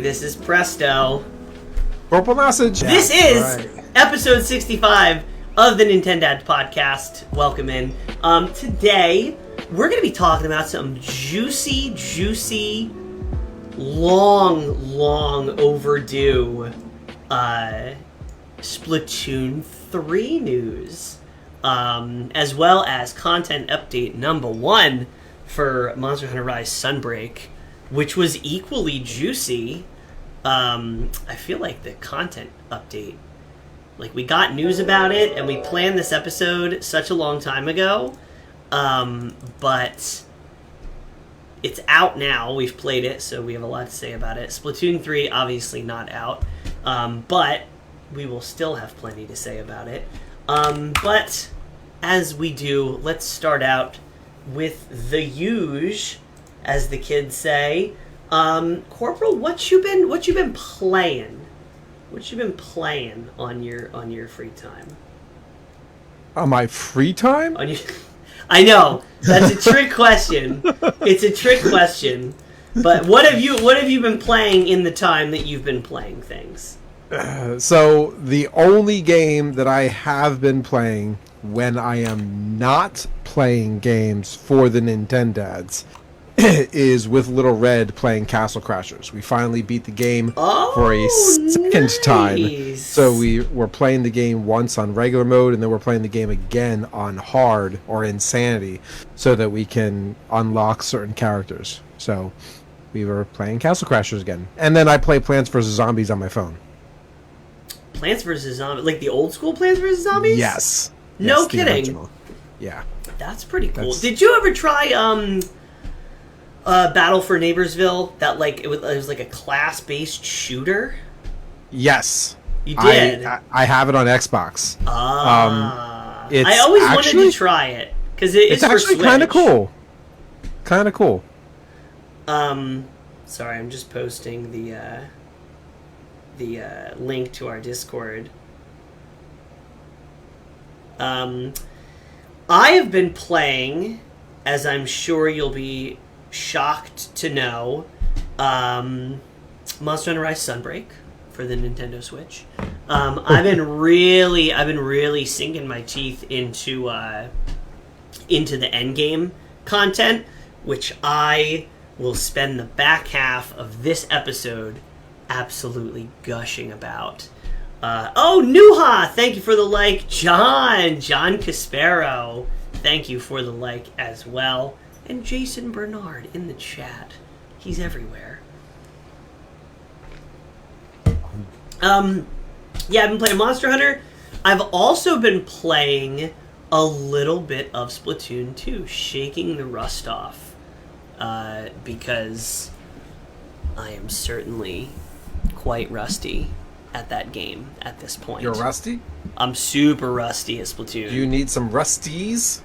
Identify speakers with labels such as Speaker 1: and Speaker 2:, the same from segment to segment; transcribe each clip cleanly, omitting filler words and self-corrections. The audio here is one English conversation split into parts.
Speaker 1: This is Presto
Speaker 2: CorporalNosaj.
Speaker 1: This is episode 65 of the Nintendads Podcast. Welcome in. Today, we're going to be talking about some juicy, long overdue Splatoon 3 news. As well as content update number 1 for Monster Hunter Rise Sunbreak, which was equally juicy. I feel like the content update, like we got news about it and we planned this episode such a long time ago, but it's out now. We've played it, so we have a lot to say about it. Splatoon 3 obviously not out, but we will still have plenty to say about it. But as we do, let's start out with the huge, as the kids say. Corporal, what you been playing? What you been playing on your free time?
Speaker 2: On my free time?
Speaker 1: I know that's a trick question. It's a trick question. But what have you been playing in the time that you've been playing things?
Speaker 2: So the only game that I have been playing when I am not playing games for the Nintendads is with Little Red playing Castle Crashers. We finally beat the game for a second time. So we were playing the game once on regular mode, and then we're playing the game again on hard or insanity so that we can unlock certain characters. So we were playing Castle Crashers again. And then I play Plants vs. Zombies on my phone. Plants
Speaker 1: vs. Zombies? Like the old school Plants vs. Zombies?
Speaker 2: Yes.
Speaker 1: No kidding.
Speaker 2: Original. Yeah.
Speaker 1: That's pretty cool. Did you ever try Battle for Neighborsville? That it was like a class-based shooter?
Speaker 2: Yes.
Speaker 1: You did?
Speaker 2: I have it on Xbox.
Speaker 1: I always wanted to try it because it's actually
Speaker 2: kind of cool. Kind of cool.
Speaker 1: Sorry, I'm just posting the link to our Discord. I have been playing, as I'm sure you'll be shocked to know, Monster Hunter Rise Sunbreak for the Nintendo Switch. I've been really sinking my teeth into the endgame content, which I will spend the back half of this episode absolutely gushing about. Nuha, thank you for the like. John Caspero, thank you for the like as well. And Jason Bernard in the chat. He's everywhere. I've been playing Monster Hunter. I've also been playing a little bit of Splatoon 2, shaking the rust off, because I am certainly quite rusty at that game at this point.
Speaker 2: You're rusty?
Speaker 1: I'm super rusty at Splatoon.
Speaker 2: Do you need some rusties?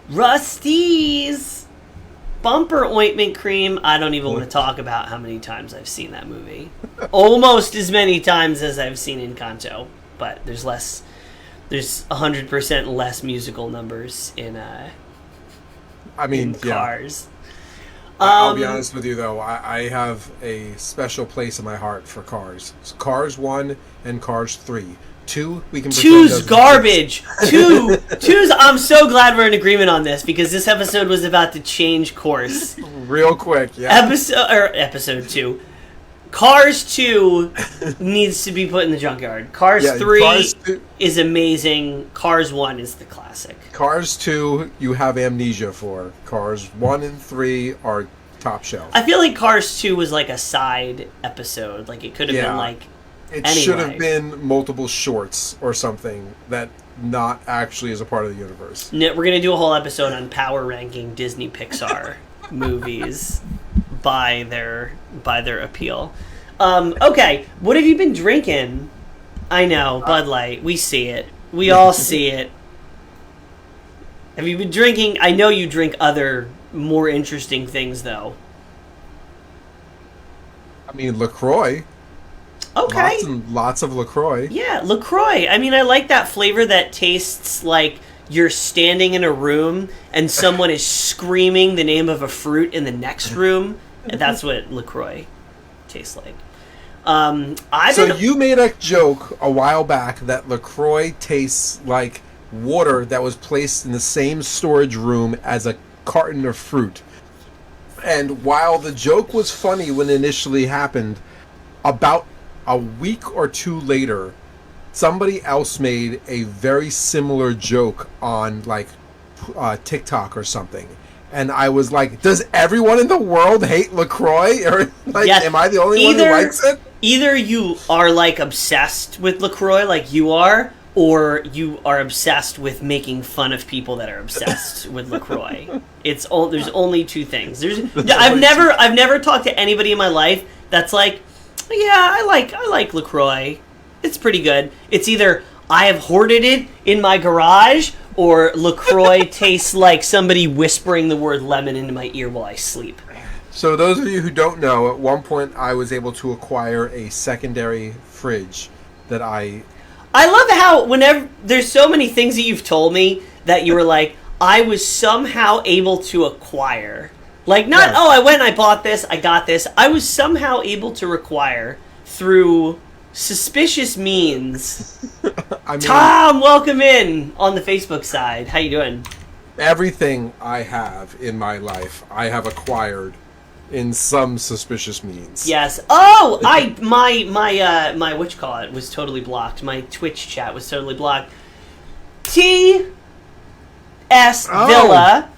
Speaker 1: Rusties! Bumper ointment cream. I don't even want to talk about how many times I've seen that movie. Almost as many times as I've seen Encanto, but there's 100% less musical numbers in Cars.
Speaker 2: I'll be honest with you, though. I have a special place in my heart for Cars. So Cars 1 and Cars 3. 2, we can...
Speaker 1: 2's garbage! 2's... I'm so glad we're in agreement on this, because this episode was about to change course.
Speaker 2: Real quick, yeah.
Speaker 1: Episode 2. Cars 2 needs to be put in the junkyard. Cars 3 is amazing. Cars 1 is the classic.
Speaker 2: Cars 2, you have amnesia for. Cars 1 and 3 are top shelf.
Speaker 1: I feel like Cars 2 was like a side episode. Like, it could have been like...
Speaker 2: It should have been multiple shorts or something that not actually is a part of the universe.
Speaker 1: We're going to do a whole episode on power ranking Disney Pixar movies by their appeal. Okay, what have you been drinking? I know, Bud Light. We see it. We all see it. Have you been drinking? I know you drink other more interesting things, though.
Speaker 2: I mean, LaCroix.
Speaker 1: Okay.
Speaker 2: Lots of LaCroix.
Speaker 1: Yeah, LaCroix. I mean, I like that flavor that tastes like you're standing in a room and someone is screaming the name of a fruit in the next room. And that's what LaCroix tastes like.
Speaker 2: You made a joke a while back that LaCroix tastes like water that was placed in the same storage room as a carton of fruit. And while the joke was funny when it initially happened, about a week or two later, somebody else made a very similar joke on like TikTok or something. And I was like, does everyone in the world hate LaCroix? Or like, am I the only one who likes it?
Speaker 1: Either you are like obsessed with LaCroix like you are, or you are obsessed with making fun of people that are obsessed with LaCroix. There's only two things. I've never talked to anybody in my life that's like, yeah, I like LaCroix. It's pretty good. It's either I have hoarded it in my garage, or LaCroix tastes like somebody whispering the word lemon into my ear while I sleep.
Speaker 2: So those of you who don't know, at one point I was able to acquire a secondary fridge that I
Speaker 1: love how whenever there's so many things that you've told me that you were like, I was somehow able to acquire. Like, not, I went and I bought this, I got this. I was somehow able to acquire through suspicious means. Tom, welcome in on the Facebook side. How you doing?
Speaker 2: Everything I have in my life, I have acquired in some suspicious means.
Speaker 1: Yes. Oh, my whatchamacallit was totally blocked. My Twitch chat was totally blocked. T.S. Villa.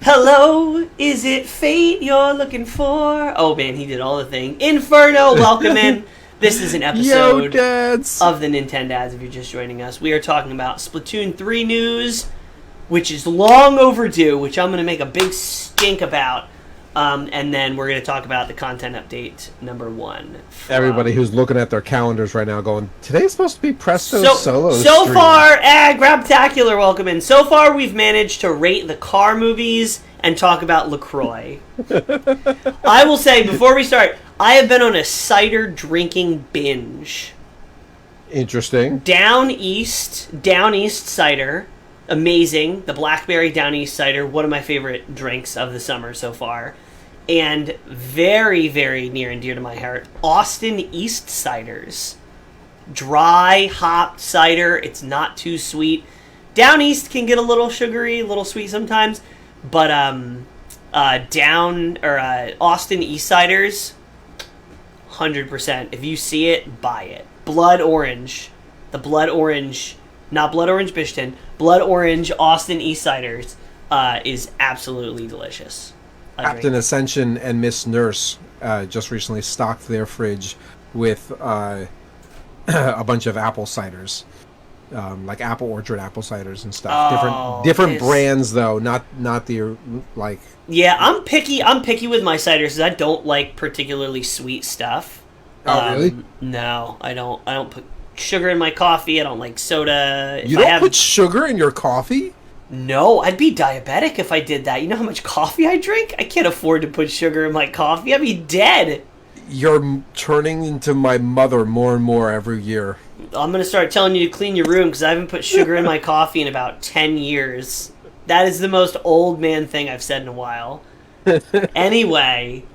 Speaker 1: Hello, is it fate you're looking for? Oh man, he did all the thing. Inferno, welcome in. This is an episode of the Nintendads. If you're just joining us, we are talking about Splatoon 3 news, which is long overdue, which I'm going to make a big stink about. And then we're going to talk about the content update number 1.
Speaker 2: Everybody who's looking at their calendars right now going, today's supposed to be Presto Solo
Speaker 1: So
Speaker 2: stream.
Speaker 1: far, Grabtacular, welcome in. So far, we've managed to rate the car movies and talk about LaCroix. I will say, before we start, I have been on a cider drinking binge.
Speaker 2: Interesting.
Speaker 1: Down East cider. Amazing. The Blackberry Down East cider, one of my favorite drinks of the summer so far. And very, very near and dear to my heart, Austin East ciders. Dry, hopped cider. It's not too sweet. Down East can get a little sugary, a little sweet sometimes. But Austin East ciders, 100%. If you see it, buy it. Blood Orange. The Blood Orange, not Blood Orange Bishton, Blood Orange Austin East ciders is absolutely delicious.
Speaker 2: Captain Ascension and Miss Nurse just recently stocked their fridge with a bunch of apple ciders, like Apple Orchard apple ciders and stuff. Different brands though, not the like. Yeah,
Speaker 1: I'm picky with my ciders because I don't like particularly sweet stuff.
Speaker 2: Oh really?
Speaker 1: No, I don't. I don't put sugar in my coffee. I don't like soda.
Speaker 2: You don't put sugar in your coffee?
Speaker 1: No, I'd be diabetic if I did that. You know how much coffee I drink? I can't afford to put sugar in my coffee. I'd be dead.
Speaker 2: You're turning into my mother more and more every year.
Speaker 1: I'm going to start telling you to clean your room because I haven't put sugar in my coffee in about 10 years. That is the most old man thing I've said in a while. Anyway,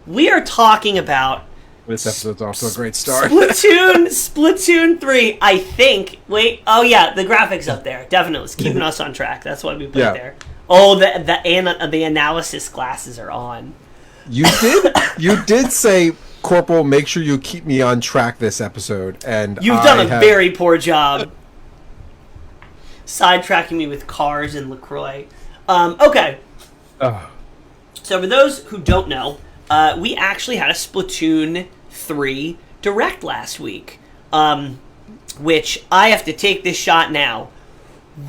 Speaker 1: we are talking about...
Speaker 2: This episode's off to a great start.
Speaker 1: Splatoon 3, I think. Wait, oh yeah, the graphics up there. Definitely. It's keeping us on track. That's why we put it there. Oh, the analysis glasses are on.
Speaker 2: You did say, Corporal, make sure you keep me on track this episode. And
Speaker 1: you've done a very poor job sidetracking me with cars and LaCroix. Okay. So for those who don't know, we actually had a Splatoon 3 Direct last week, which I have to take this shot now.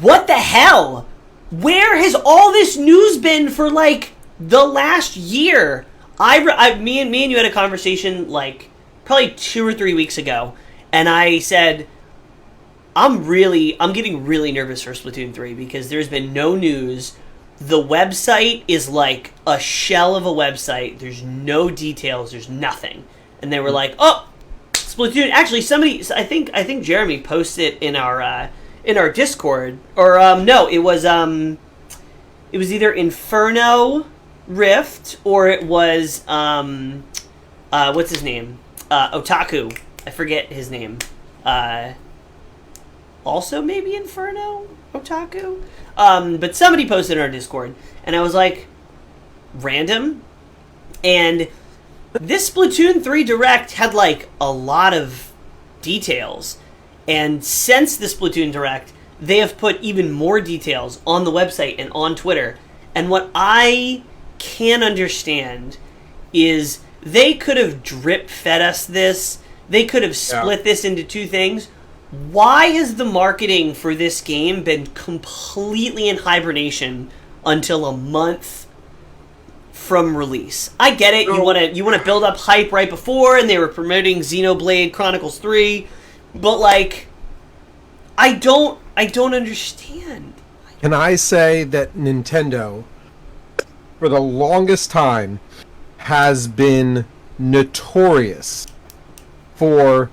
Speaker 1: What the hell? Where has all this news been for, like, the last year? Me and you had a conversation, like, probably 2 or 3 weeks ago, and I said, I'm getting really nervous for Splatoon 3 because there's been no news. The website is like a shell of a website. There's no details. There's nothing. And they were like, "Oh, Splatoon." Actually, somebody, I think Jeremy posted in our Discord, or no, it was either Inferno Rift or it was what's his name? Otaku. I forget his name. Also maybe Inferno Otaku. But somebody posted in our Discord, and I was like, random. And this Splatoon 3 Direct had like a lot of details. And since the Splatoon Direct, they have put even more details on the website and on Twitter. And what I can't understand is they could have drip fed us this. They could have split this into two things. Why has the marketing for this game been completely in hibernation until a month from release? I get it. You want to build up hype right before, and they were promoting Xenoblade Chronicles 3, but like, I don't understand.
Speaker 2: Can I say that Nintendo, for the longest time, has been notorious for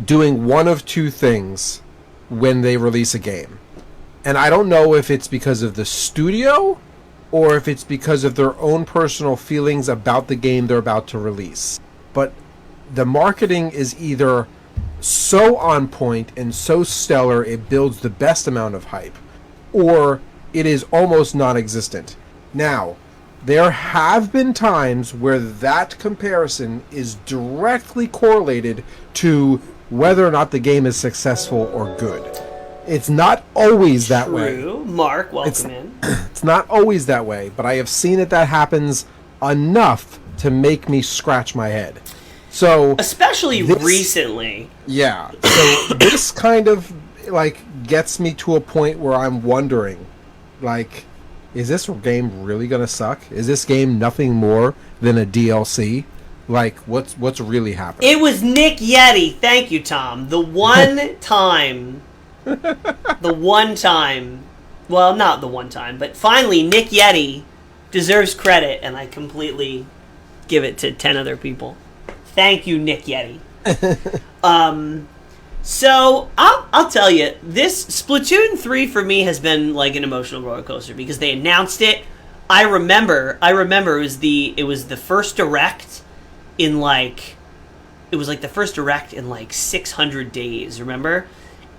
Speaker 2: doing one of two things when they release a game. And I don't know if it's because of the studio or if it's because of their own personal feelings about the game they're about to release. But the marketing is either so on point and so stellar it builds the best amount of hype, or it is almost non-existent. Now, there have been times where that comparison is directly correlated to whether or not the game is successful or good. It's not always that way.
Speaker 1: True. Mark, welcome in.
Speaker 2: It's not always that way, but I have seen it that happens enough to make me scratch my head. So,
Speaker 1: especially recently.
Speaker 2: Yeah. So this kind of like gets me to a point where I'm wondering, like, is this game really gonna suck? Is this game nothing more than a DLC? Like, what's really happening?
Speaker 1: It was Nick Yeti. Thank you, Tom. The one time. Well, not the one time, but finally, Nick Yeti deserves credit, and I completely give it to 10 other people. Thank you, Nick Yeti. So I'll tell you, this Splatoon 3 for me has been like an emotional roller coaster because they announced it. I remember it was the first direct in like 600 days, remember?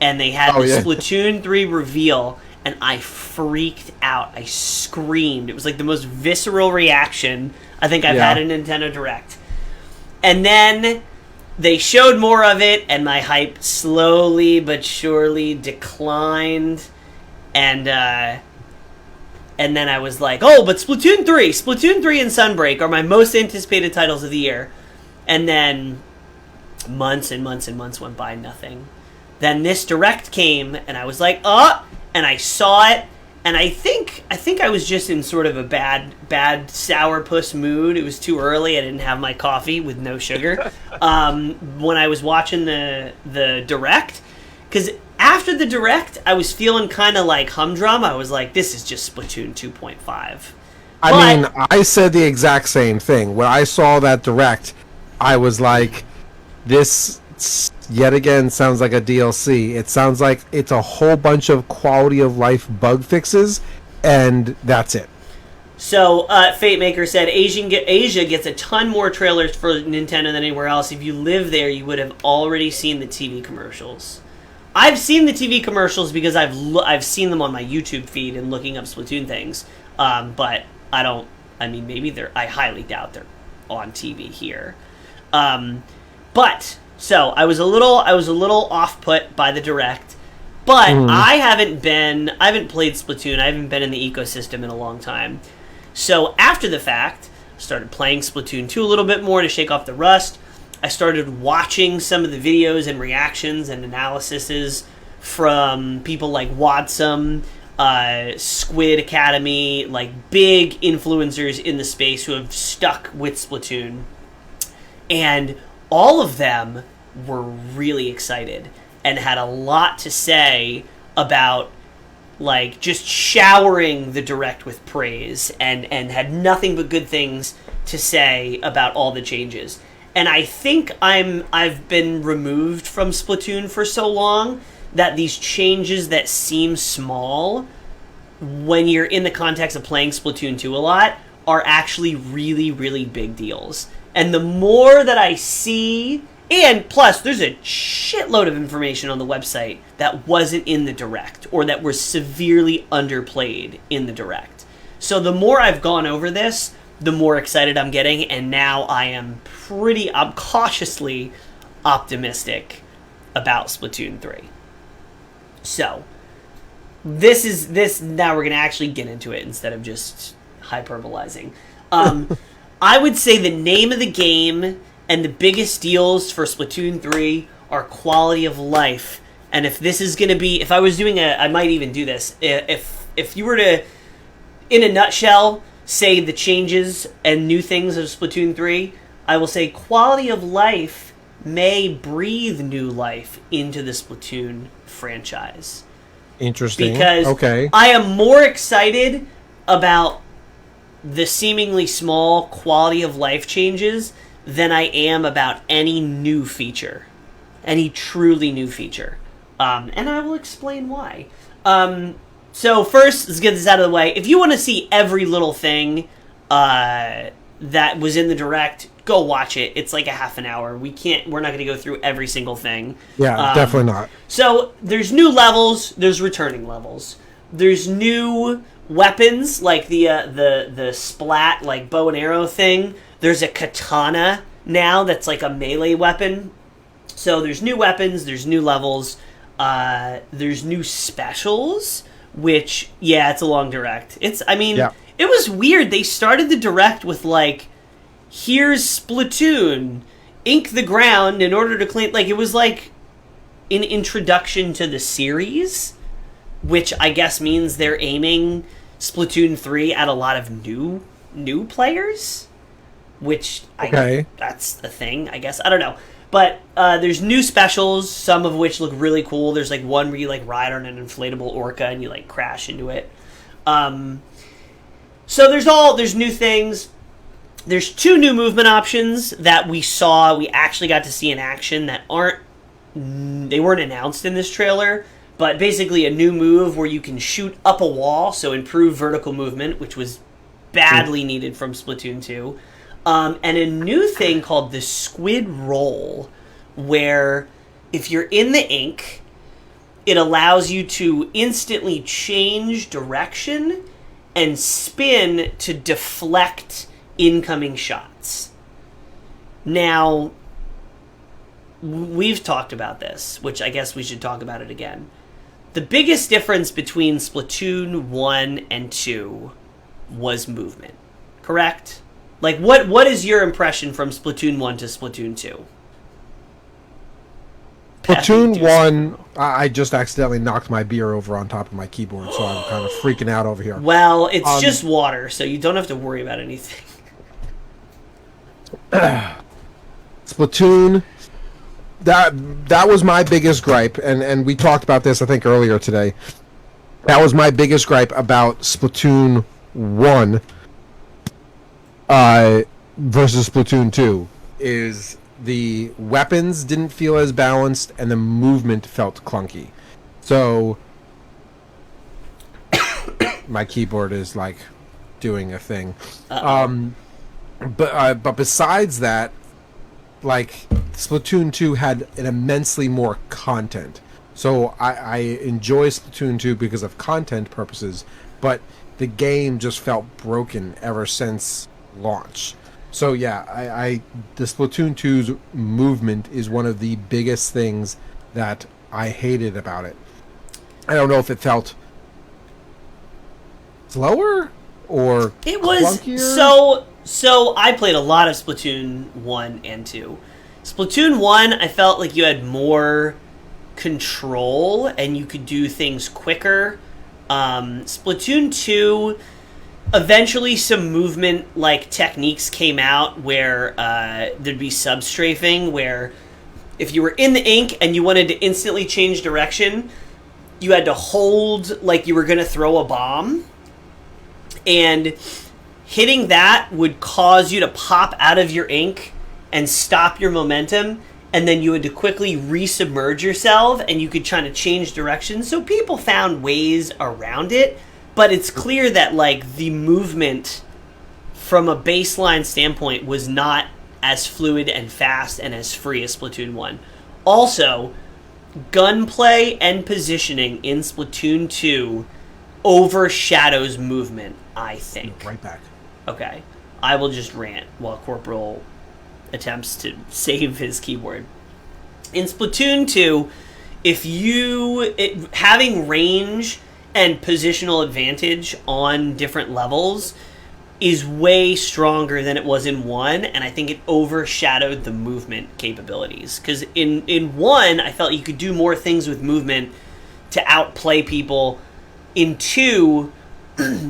Speaker 1: And they had the Splatoon 3 reveal, and I freaked out. I screamed. It was like the most visceral reaction I think I've had in Nintendo Direct. And then they showed more of it, and my hype slowly but surely declined. And then I was like, oh, but Splatoon 3 and Sunbreak are my most anticipated titles of the year. And then months and months and months went by, nothing. Then this Direct came, and I was like, oh, and I saw it, and I think I was just in sort of a bad sourpuss mood. It was too early. I didn't have my coffee with no sugar when I was watching the Direct. Because after the Direct, I was feeling kind of like humdrum. I was like, this is just Splatoon 2.5.
Speaker 2: I mean, I said the exact same thing. When I saw that Direct, I was like, this yet again sounds like a DLC. It sounds like it's a whole bunch of quality of life bug fixes, and that's it.
Speaker 1: So, Fate Maker said, Asia gets a ton more trailers for Nintendo than anywhere else. If you live there, you would have already seen the TV commercials. I've seen the TV commercials because I've seen them on my YouTube feed and looking up Splatoon things. But I highly doubt they're on TV here. So I was a little off put by the Direct, but I haven't played Splatoon. I haven't been in the ecosystem in a long time. So after the fact, I started playing Splatoon 2 a little bit more to shake off the rust. I started watching some of the videos and reactions and analyses from people like Wadsome, Squid Academy, like big influencers in the space who have stuck with Splatoon. And all of them were really excited and had a lot to say about, like, just showering the Direct with praise and had nothing but good things to say about all the changes. And I think I've been removed from Splatoon for so long that these changes that seem small when you're in the context of playing Splatoon 2 a lot are actually really, really big deals. And the more that I see, and plus there's a shitload of information on the website that wasn't in the Direct, or that was severely underplayed in the Direct. So the more I've gone over this, the more excited I'm getting, and now I'm cautiously optimistic about Splatoon 3. So, now we're going to actually get into it instead of just hyperbolizing. I would say the name of the game and the biggest deals for Splatoon 3 are quality of life. And if this is going to be, if I was doing I might even do this, if you were to, in a nutshell, say the changes and new things of Splatoon 3, I will say quality of life may breathe new life into the Splatoon franchise.
Speaker 2: Interesting.
Speaker 1: Because I am more excited about the seemingly small quality of life changes than I am about any new feature. Any truly new feature. And I will explain why. So first, let's get this out of the way. If you want to see every little thing that was in the Direct, go watch it. It's like a half an hour. We're not going to go through every single thing.
Speaker 2: Yeah, definitely not.
Speaker 1: So there's new levels. There's returning levels. There's new weapons, like the splat, like bow and arrow thing. There's a katana now that's like a melee weapon. So there's new weapons. There's new levels. There's new specials, which, yeah, it's a long Direct. It was weird. They started the Direct with, like, here's Splatoon, ink the ground in order to clean... Like, it was like an introduction to the series, which I guess means they're aiming Splatoon 3 at a lot of new players, which that's a thing, I guess. I don't know. But there's new specials, some of which look really cool. There's like one where you like ride on an inflatable orca and you like crash into it. So there's new things. There's 2 new movement options that we actually got to see in action that they weren't announced in this trailer, but basically a new move where you can shoot up a wall, so improve vertical movement, which was badly needed from Splatoon 2. And a new thing called the Squid Roll, where if you're in the ink, it allows you to instantly change direction and spin to deflect incoming shots. Now, we've talked about this, which I guess we should talk about it again. The biggest difference between Splatoon 1 and 2 was movement, correct? Like, what is your impression from Splatoon 1 to Splatoon 2?
Speaker 2: Splatoon 1, I just accidentally knocked my beer over on top of my keyboard, so I'm kind of freaking out over here.
Speaker 1: Well, it's just water, so you don't have to worry about anything.
Speaker 2: Splatoon, that was my biggest gripe, and we talked about this, I think, earlier today. That was my biggest gripe about Splatoon 1 versus Splatoon 2, is the weapons didn't feel as balanced and the movement felt clunky. So my keyboard is like doing a thing. But besides that, like, Splatoon 2 had an immensely more content. So I enjoy Splatoon 2 because of content purposes, but the game just felt broken ever since launch. So yeah, the Splatoon 2's movement is one of the biggest things that I hated about it. I don't know if it felt slower or
Speaker 1: it was
Speaker 2: clunkier.
Speaker 1: So I played a lot of Splatoon 1 and 2. Splatoon 1, I felt like you had more control and you could do things quicker. Splatoon 2, eventually some movement like techniques came out where there'd be substrafing, where if you were in the ink and you wanted to instantly change direction, you had to hold like you were going to throw a bomb, and hitting that would cause you to pop out of your ink and stop your momentum, and then you had to quickly resubmerge yourself and you could try to change direction. So people found ways around it, but it's clear that like the movement from a baseline standpoint was not as fluid and fast and as free as Splatoon 1. Also, gunplay and positioning in Splatoon 2 overshadows movement, I think.
Speaker 2: Right back.
Speaker 1: Okay. I will just rant while Corporal attempts to save his keyboard. In Splatoon 2, having range and positional advantage on different levels is way stronger than it was in 1, and I think it overshadowed the movement capabilities. Because in 1, I felt you could do more things with movement to outplay people. In 2,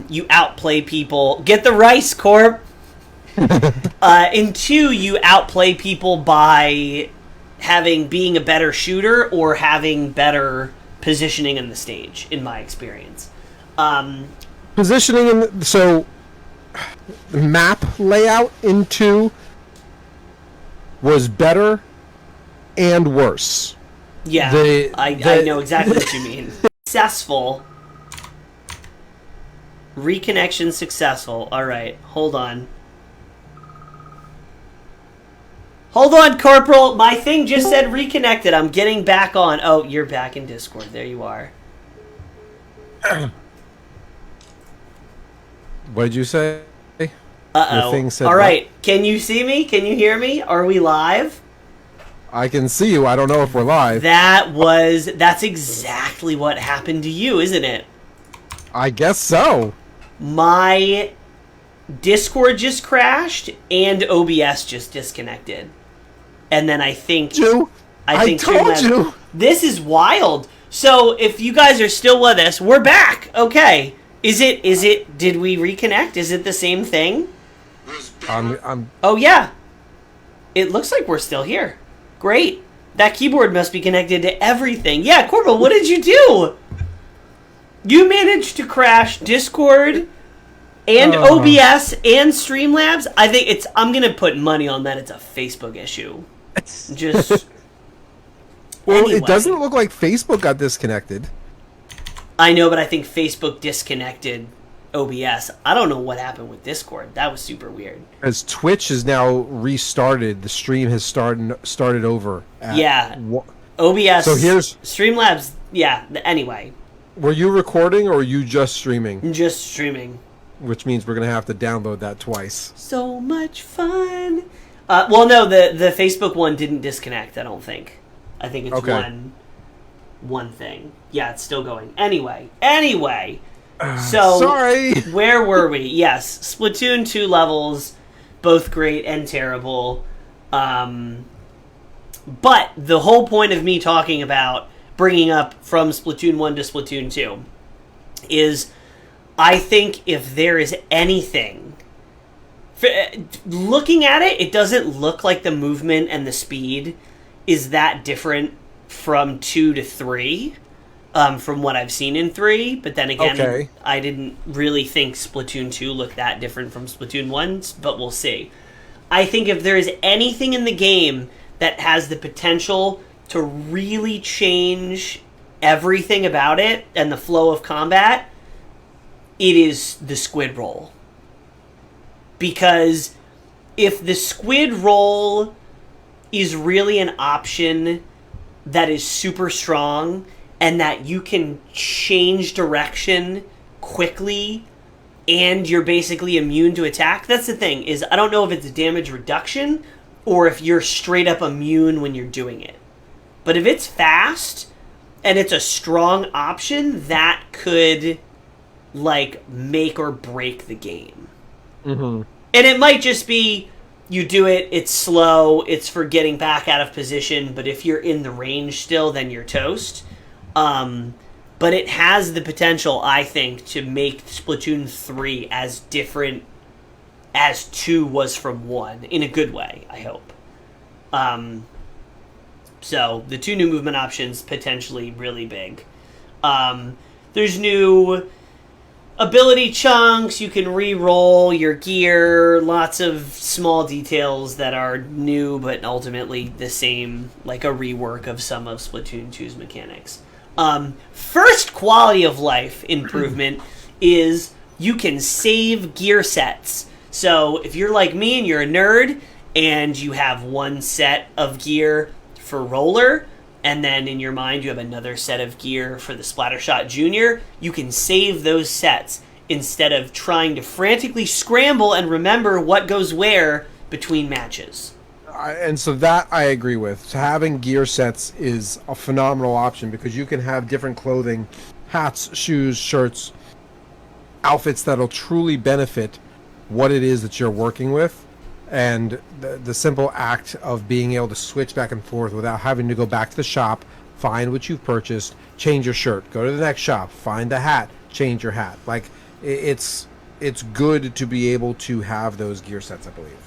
Speaker 1: you outplay people. Get the rice, Corp! In 2, you outplay people by being a better shooter or having better positioning in the stage, in my experience.
Speaker 2: Positioning, so the map layout in 2 was better and worse.
Speaker 1: Yeah, I know exactly what you mean. Successful. Reconnection successful. Alright, hold on. Hold on, Corporal! My thing just said reconnected. I'm getting back on. Oh, you're back in Discord. There you are.
Speaker 2: What did you say?
Speaker 1: Uh-oh. Alright, can you see me? Can you hear me? Are we live?
Speaker 2: I can see you. I don't know if we're live.
Speaker 1: That's exactly what happened to you, isn't it?
Speaker 2: I guess so.
Speaker 1: My Discord just crashed and OBS just disconnected. And then I think
Speaker 2: I told you.
Speaker 1: This is wild. So if you guys are still with us, we're back. Okay. Is it did we reconnect? Is it the same thing? Oh yeah. It looks like we're still here. Great. That keyboard must be connected to everything. Yeah, Corporal, what did you do? You managed to crash Discord and OBS and Streamlabs. I think I'm going to put money on that it's a Facebook issue. Just
Speaker 2: well,
Speaker 1: anyway.
Speaker 2: It doesn't look like Facebook got disconnected.
Speaker 1: I know, but I think Facebook disconnected OBS. I don't know what happened with Discord. That was super weird.
Speaker 2: As Twitch is now restarted, the stream has started over.
Speaker 1: OBS.
Speaker 2: So here's
Speaker 1: Streamlabs. Yeah. Anyway.
Speaker 2: Were you recording or were you just streaming?
Speaker 1: Just streaming.
Speaker 2: Which means we're gonna have to download that twice.
Speaker 1: So much fun. Well, no, the Facebook one didn't disconnect. I don't think. I think it's one thing. Yeah, it's still going. Anyway. So
Speaker 2: sorry.
Speaker 1: Where were we? Yes, Splatoon 2 levels, both great and terrible. But the whole point of me talking about bringing up from Splatoon 1 to Splatoon 2 is, I think if there is anything, looking at it, it doesn't look like the movement and the speed is that different from 2 to 3. From what I've seen in 3, but then again, I didn't really think Splatoon 2 looked that different from Splatoon 1, but we'll see. I think if there is anything in the game that has the potential to really change everything about it and the flow of combat, it is the Squid Roll. Because if the Squid Roll is really an option that is super strong and that you can change direction quickly and you're basically immune to attack. That's the thing, is I don't know if it's a damage reduction or if you're straight up immune when you're doing it. But if it's fast and it's a strong option, that could make or break the game.
Speaker 2: Mm-hmm.
Speaker 1: And it might just be you do it, it's slow, it's for getting back out of position, but if you're in the range still, then you're toast. But it has the potential, I think, to make Splatoon 3 as different as 2 was from 1, in a good way, I hope. So, the 2 new movement options, potentially really big. There's new ability chunks, you can re-roll your gear, lots of small details that are new, but ultimately the same, like a rework of some of Splatoon 2's mechanics. First quality of life improvement is you can save gear sets. So if you're like me and you're a nerd and you have one set of gear for Roller, and then in your mind you have another set of gear for the Splattershot Junior, you can save those sets instead of trying to frantically scramble and remember what goes where between matches.
Speaker 2: And so that I agree with. So having gear sets is a phenomenal option because you can have different clothing, hats, shoes, shirts, outfits that'll truly benefit what it is that you're working with. And the simple act of being able to switch back and forth without having to go back to the shop, find what you've purchased, change your shirt, go to the next shop, find the hat, change your hat. Like, it's good to be able to have those gear sets, I believe.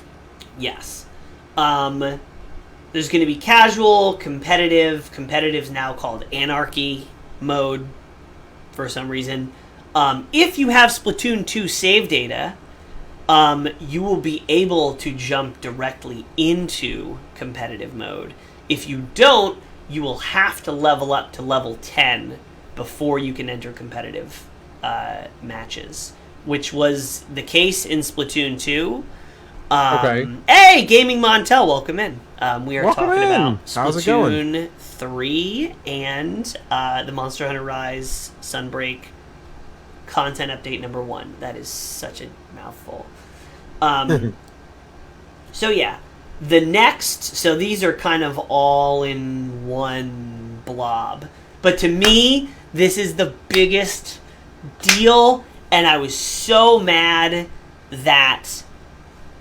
Speaker 1: Yes. There's going to be casual, competitive. Competitive's now called Anarchy mode for some reason. If you have Splatoon 2 save data, you will be able to jump directly into competitive mode. If you don't, you will have to level up to level 10 before you can enter competitive matches, which was the case in Splatoon 2.
Speaker 2: Okay.
Speaker 1: Hey, Gaming Montel, welcome in. We are
Speaker 2: Welcome
Speaker 1: talking
Speaker 2: in.
Speaker 1: about
Speaker 2: How's it going?
Speaker 1: Splatoon 3 and the Monster Hunter Rise Sunbreak content update number 1. That is such a mouthful. So yeah, so these are kind of all in one blob. But to me, this is the biggest deal, and I was so mad that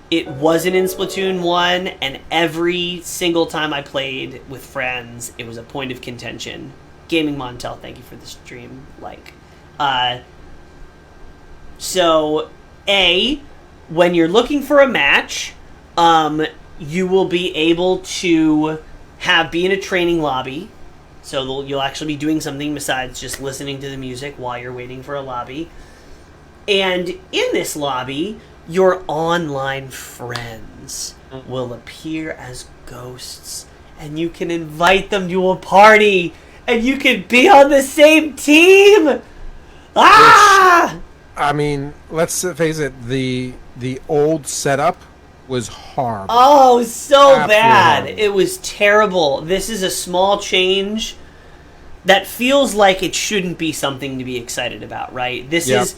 Speaker 1: it wasn't in Splatoon 1, and every single time I played with friends, it was a point of contention. Gaming Montel, thank you for the stream. So, when you're looking for a match, you will be able to be in a training lobby. So you'll actually be doing something besides just listening to the music while you're waiting for a lobby. And in this lobby, your online friends will appear as ghosts, and you can invite them to a party, and you can be on the same team. Ah!
Speaker 2: I mean, let's face it, the old setup was horrible.
Speaker 1: Oh, so
Speaker 2: Absolutely
Speaker 1: bad.
Speaker 2: horrible.
Speaker 1: It was terrible. This is a small change that feels like it shouldn't be something to be excited about, right? This is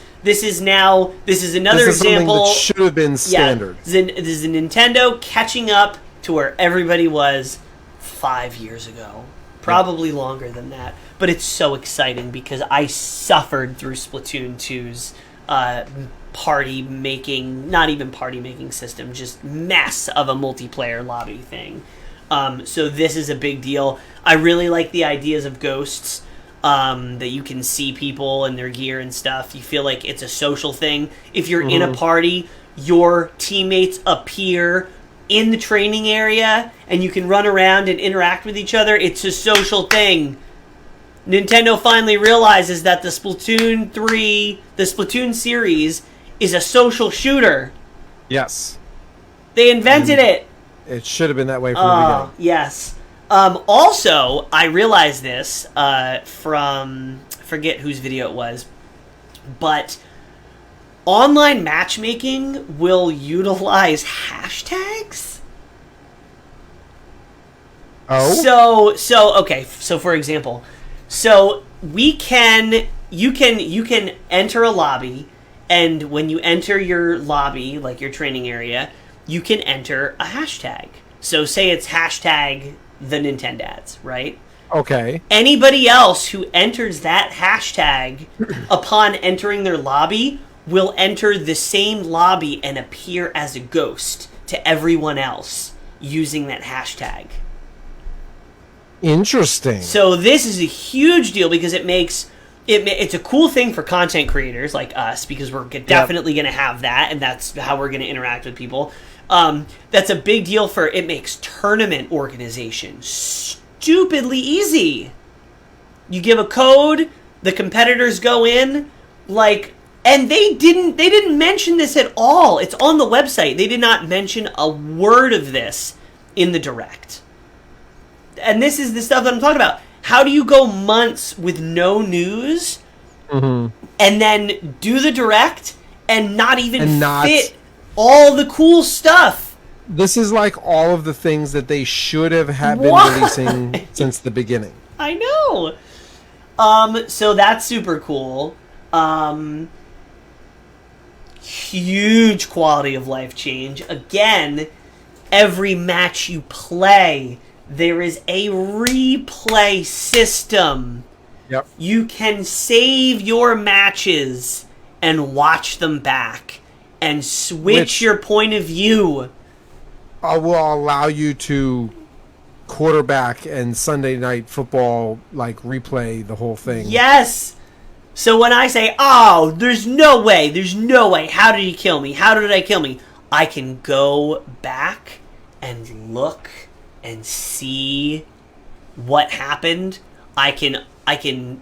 Speaker 1: another example.
Speaker 2: That should have been standard.
Speaker 1: Yeah, this is a Nintendo catching up to where everybody was 5 years ago. Probably longer than that. But it's so exciting because I suffered through Splatoon 2's party making, not even party making system, just mess of a multiplayer lobby thing. So this is a big deal. I really like the ideas of ghosts, that you can see people and their gear and stuff. You feel like it's a social thing. If you're in a party, your teammates appear in the training area and you can run around and interact with each other. It's a social thing. Nintendo finally realizes that the Splatoon series is a social shooter.
Speaker 2: Yes.
Speaker 1: They invented it.
Speaker 2: It should have been that way from the beginning.
Speaker 1: Yes. Also, I realized this from, forget whose video it was, but online matchmaking will utilize hashtags.
Speaker 2: Oh?
Speaker 1: So for example, you can enter a lobby, and when you enter your lobby, like your training area, you can enter a hashtag. So say it's hashtag the Nintendads, right?
Speaker 2: Okay.
Speaker 1: Anybody else who enters that hashtag upon entering their lobby will enter the same lobby and appear as a ghost to everyone else using that hashtag.
Speaker 2: Interesting.
Speaker 1: So this is a huge deal because it's a cool thing for content creators like us, because we're definitely going to have that, and that's how we're going to interact with people. That's a big deal it makes tournament organization stupidly easy. You give a code, the competitors go in, and they didn't mention this at all. It's on the website. They did not mention a word of this in the Direct. And this is the stuff that I'm talking about. How do you go months with no news and then do the Direct and not fit all the cool stuff
Speaker 2: This is like all of the things that they should have been
Speaker 1: Why?
Speaker 2: releasing since the beginning.
Speaker 1: I know. So that's super cool. Huge quality of life change. Again, every match you play, there is a replay system.
Speaker 2: Yep.
Speaker 1: You can save your matches and watch them back and switch your point of view.
Speaker 2: Will allow you to quarterback and Sunday Night Football, like, replay the whole thing.
Speaker 1: Yes! So when I say, oh, there's no way, how did he kill me? How did I kill me? I can go back and look and see what happened. I can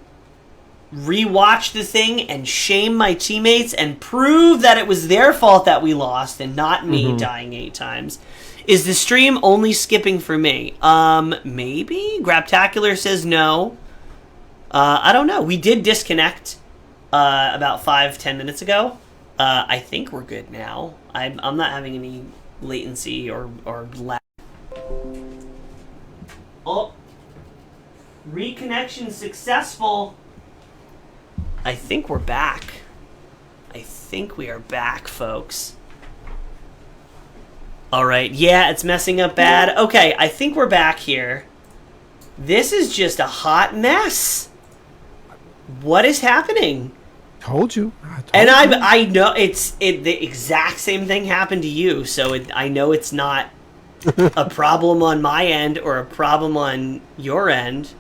Speaker 1: rewatch the thing and shame my teammates and prove that it was their fault that we lost and not me dying 8 times. Is the stream only skipping for me? Maybe? Grabtacular says no. I don't know. We did disconnect about 5-10 minutes ago. I think we're good now. I'm not having any latency or lag. Oh. Reconnection successful. I think we're back. I think we are back, folks. Alright, yeah, it's messing up bad. Okay, I think we're back here. This is just a hot mess. What is happening?
Speaker 2: Told you.
Speaker 1: I know the exact same thing happened to you, so I know it's not a problem on my end or a problem on your end.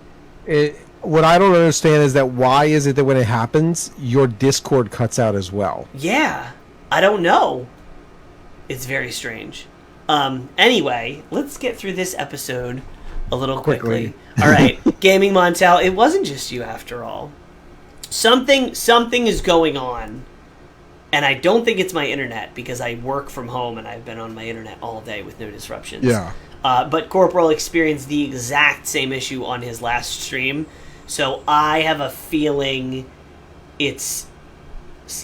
Speaker 2: What I don't understand is that why is it that when it happens, your Discord cuts out as well?
Speaker 1: Yeah, I don't know. It's very strange. Anyway, let's get through this episode a little quickly. All right, Gaming Montel, it wasn't just you after all. Something is going on, and I don't think it's my internet because I work from home and I've been on my internet all day with no disruptions.
Speaker 2: Yeah.
Speaker 1: But Corporal experienced the exact same issue on his last stream, so I have a feeling it's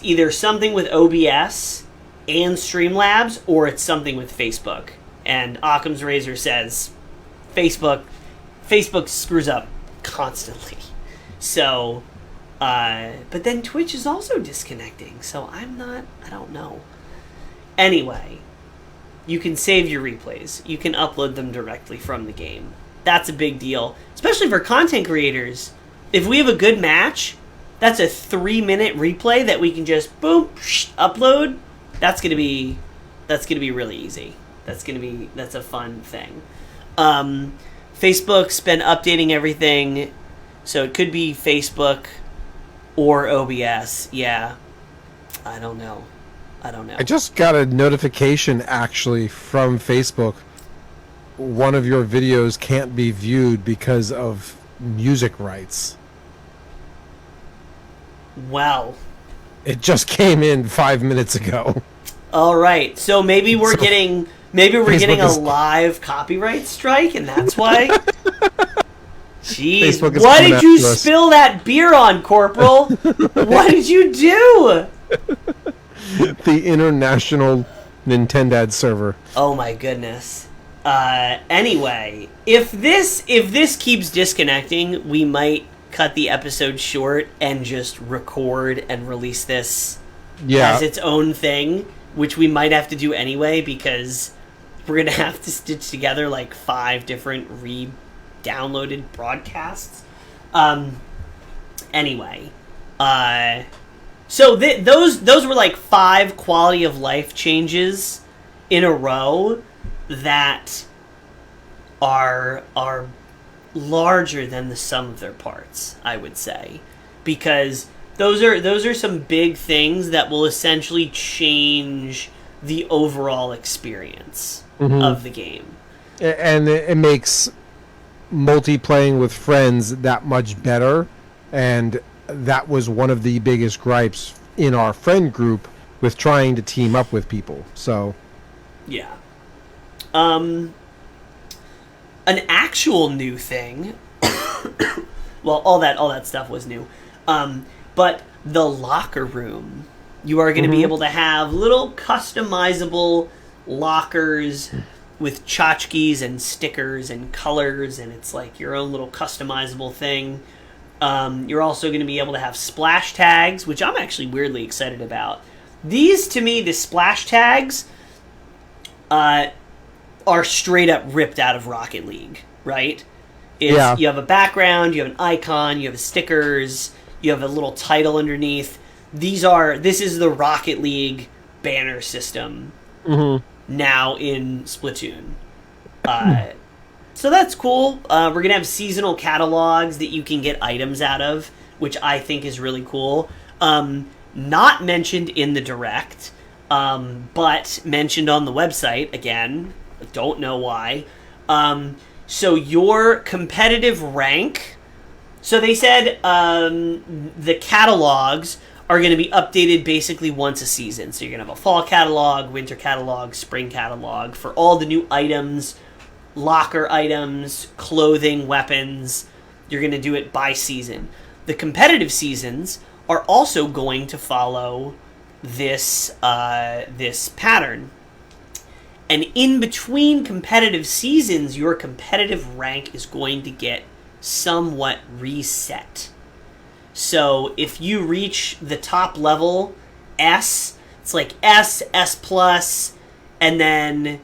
Speaker 1: either something with OBS and Streamlabs, or it's something with Facebook. And Occam's Razor says Facebook screws up constantly. So, but then Twitch is also disconnecting, so I don't know. Anyway, you can save your replays. You can upload them directly from the game. That's a big deal, especially for content creators. If we have a good match, that's a 3-minute replay that we can just boom, upload. That's gonna be really easy. That's a fun thing. Facebook's been updating everything, so it could be Facebook or OBS. Yeah, I don't know. I
Speaker 2: just got a notification actually from Facebook. One of your videos can't be viewed because of music rights.
Speaker 1: Well,
Speaker 2: it just came in 5 minutes ago.
Speaker 1: All right, so maybe we're getting a live copyright strike, and that's why. Jeez, what did you spill that beer on, Corporal? What did you do?
Speaker 2: The international Nintendads server.
Speaker 1: Oh my goodness. Anyway, if this keeps disconnecting, we might cut the episode short and just record and release this as its own thing, which we might have to do anyway because we're going to have to stitch together like 5 different re-downloaded broadcasts. Anyway, so those were like 5 quality of life changes in a row that are larger than the sum of their parts, I would say, because those are some big things that will essentially change the overall experience of the game.
Speaker 2: And it makes multiplaying with friends that much better, and that was one of the biggest gripes in our friend group with trying to team up with people. So
Speaker 1: yeah. An actual new thing. Well, all that stuff was new. But the locker room. You are going to be able to have little customizable lockers with tchotchkes and stickers and colors, and it's like your own little customizable thing. You're also going to be able to have splash tags, which I'm actually weirdly excited about. These, to me, the splash tags are straight up ripped out of Rocket League, right? You have a background, you have an icon, you have stickers, you have a little title underneath. This is the Rocket League banner system now in Splatoon. So that's cool. We're going to have seasonal catalogs that you can get items out of, which I think is really cool. Not mentioned in the Direct, but mentioned on the website, again. Don't know why. So your competitive rank... So they said the catalogs are going to be updated basically once a season. So you're going to have a fall catalog, winter catalog, spring catalog for all the new items, locker items, clothing, weapons. You're going to do it by season. The competitive seasons are also going to follow this pattern. And in between competitive seasons, your competitive rank is going to get somewhat reset. So if you reach the top level, S, it's like S, S+, and then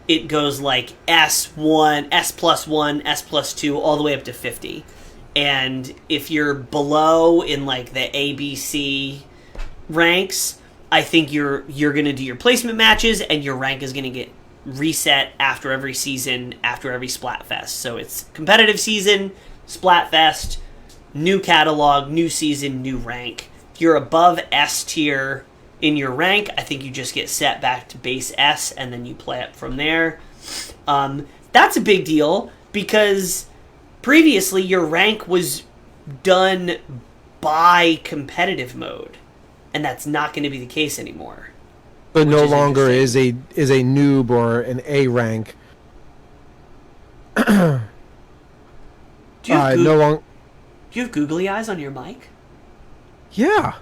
Speaker 1: it goes like S1, S+1, S+2, all the way up to 50. And if you're below in like the A, B, C ranks, I think you're going to do your placement matches, and your rank is going to get reset after every season, after every Splatfest. So it's competitive season, Splatfest, new catalog, new season, new rank. If you're above S tier in your rank, I think you just get set back to base S, and then you play up from there. That's a big deal, because previously your rank was done by competitive mode, and that's not going to be the case anymore.
Speaker 2: But no longer is a noob or an A rank.
Speaker 1: Do you have googly eyes on your mic?
Speaker 2: Yeah.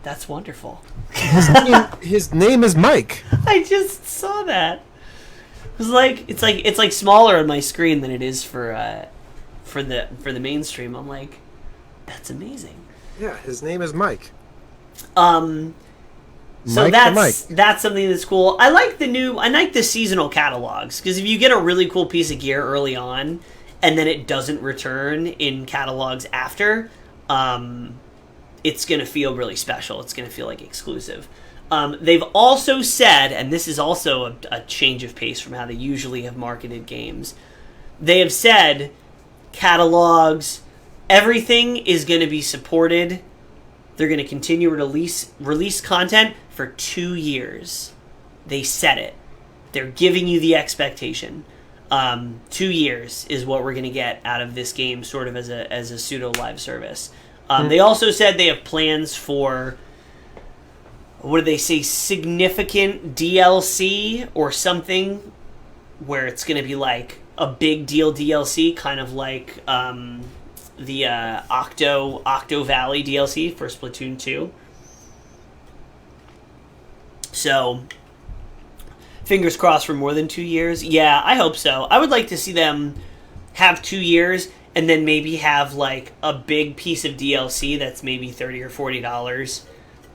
Speaker 1: That's wonderful.
Speaker 2: His name is Mike.
Speaker 1: I just saw that. It's like smaller on my screen than it is for the mainstream. I'm like, that's amazing.
Speaker 2: Yeah, his name is Mike.
Speaker 1: So that's something that's cool. I like the seasonal catalogs, because if you get a really cool piece of gear early on and then it doesn't return in catalogs after, it's going to feel really special. It's going to feel like exclusive. They've also said, and this is also a change of pace from how they usually have marketed games, they have said catalogs, everything is going to be supported. They're going to continue to release content for 2 years. They said it. They're giving you the expectation. 2 years is what we're going to get out of this game, sort of as a pseudo live service. They also said they have plans for, what do they say, significant DLC or something, where it's going to be like a big deal DLC, kind of like the Octo Valley DLC for Splatoon 2. So, fingers crossed for more than 2 years. Yeah, I hope so. I would like to see them have 2 years and then maybe have like a big piece of DLC that's maybe $30 or $40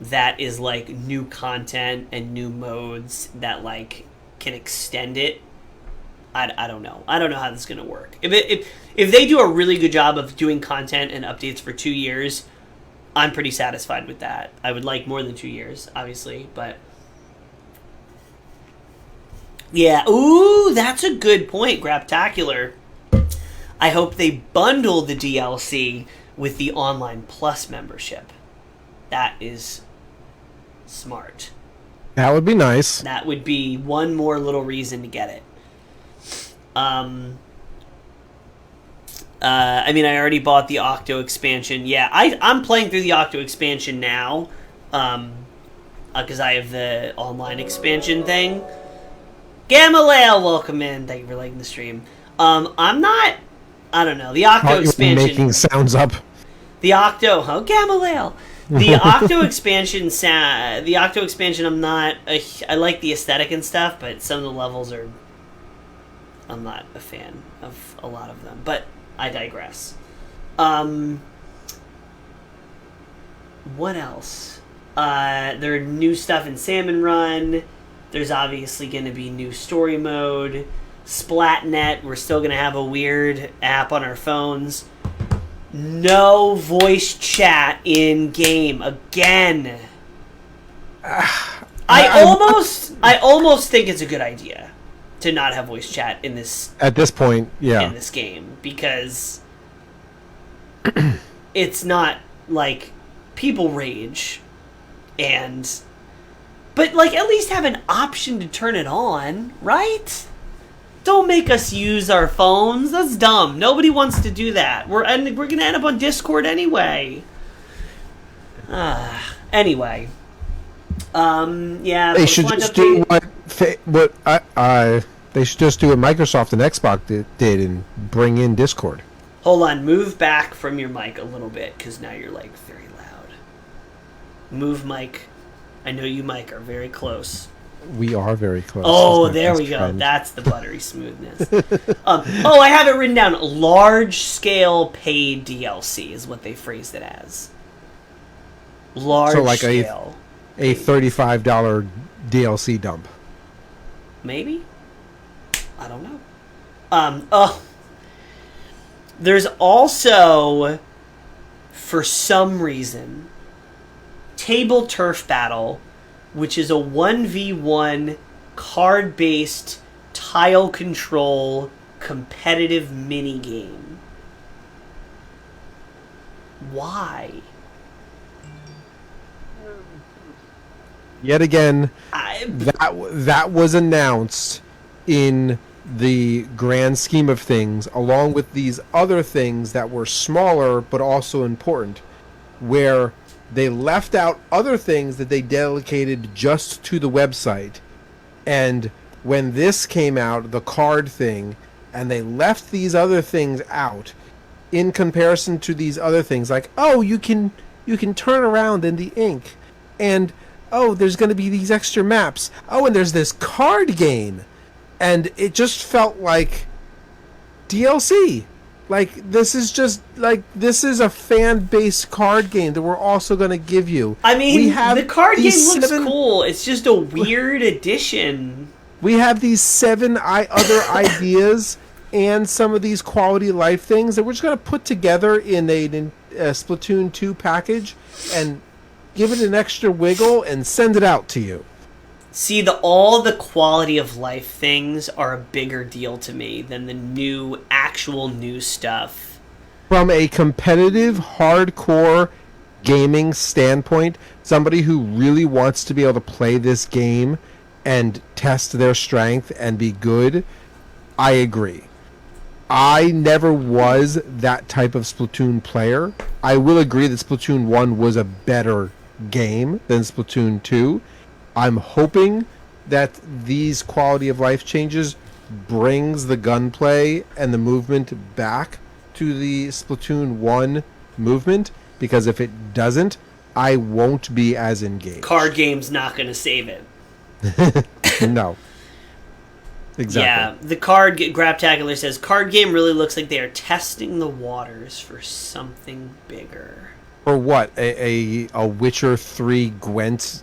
Speaker 1: that is like new content and new modes that like can extend it. I don't know. I don't know how this is going to work. If they do a really good job of doing content and updates for 2 years, I'm pretty satisfied with that. I would like more than 2 years, obviously, but yeah. Ooh, that's a good point, Graptacular. I hope they bundle the DLC with the Online Plus membership. That is smart.
Speaker 2: That would be nice.
Speaker 1: That would be one more little reason to get it. I mean, I already bought the Octo expansion. Yeah, I'm playing through the Octo expansion now, because I have the online expansion thing. Gamaliel, welcome in. Thank you for liking the stream. I don't know. The Octo expansion.
Speaker 2: Making sounds up.
Speaker 1: The Octo, Gamaliel. The Octo expansion. The Octo expansion. I like the aesthetic and stuff, but some of the levels are a fan of a lot of them. But I digress. What else? There are new stuff in Salmon Run. There's obviously going to be new story mode. Splatnet, we're still going to have a weird app on our phones. No voice chat in game again. I almost think it's a good idea to not have voice chat in this
Speaker 2: at this point,
Speaker 1: in this game, because it's not like people rage, but like at least have an option to turn it on, right? Don't make us use our phones. That's dumb. Nobody wants to do that. We're gonna end up on Discord anyway. Anyway. Yeah.
Speaker 2: They should just do what they should just do what Microsoft and Xbox did and bring in Discord.
Speaker 1: Hold on. Move back from your mic a little bit, because now you're like very loud. Move, mic. I know you, Mike, are very close.
Speaker 2: We are very close.
Speaker 1: Oh, there we go. That's the buttery smoothness. I have it written down. Large-scale paid DLC is what they phrased it as. Large-scale.
Speaker 2: A $35 DLC dump.
Speaker 1: Maybe? I don't know. There's also, for some reason, Table Turf Battle, which is a 1v1 card-based tile control competitive minigame. Why?
Speaker 2: Yet again, that was announced in the grand scheme of things, along with these other things that were smaller but also important, where they left out other things that they dedicated just to the website. And when this came out, the card thing, and they left these other things out in comparison to these other things, like, oh, you can turn around in the ink, and oh, there's going to be these extra maps, oh, and there's this card game, and it just felt like DLC. Like, this is a fan-based card game that we're also going to give you.
Speaker 1: I mean, the card game looks cool. It's just a weird addition.
Speaker 2: We have these 7 other ideas and some of these quality of life things that we're just going to put together in a Splatoon 2 package and give it an extra wiggle and send it out to you.
Speaker 1: See, all the quality of life things are a bigger deal to me than the actual new stuff.
Speaker 2: From a competitive, hardcore gaming standpoint, somebody who really wants to be able to play this game and test their strength and be good, I agree. I never was that type of Splatoon player. I will agree that Splatoon 1 was a better game than Splatoon 2. I'm hoping that these quality of life changes brings the gunplay and the movement back to the Splatoon 1 movement, because if it doesn't, I won't be as engaged.
Speaker 1: Card game's not going to save it.
Speaker 2: No. Exactly.
Speaker 1: Yeah, the Graptacular says, card game really looks like they are testing the waters for something bigger.
Speaker 2: Or what? A Witcher 3 Gwent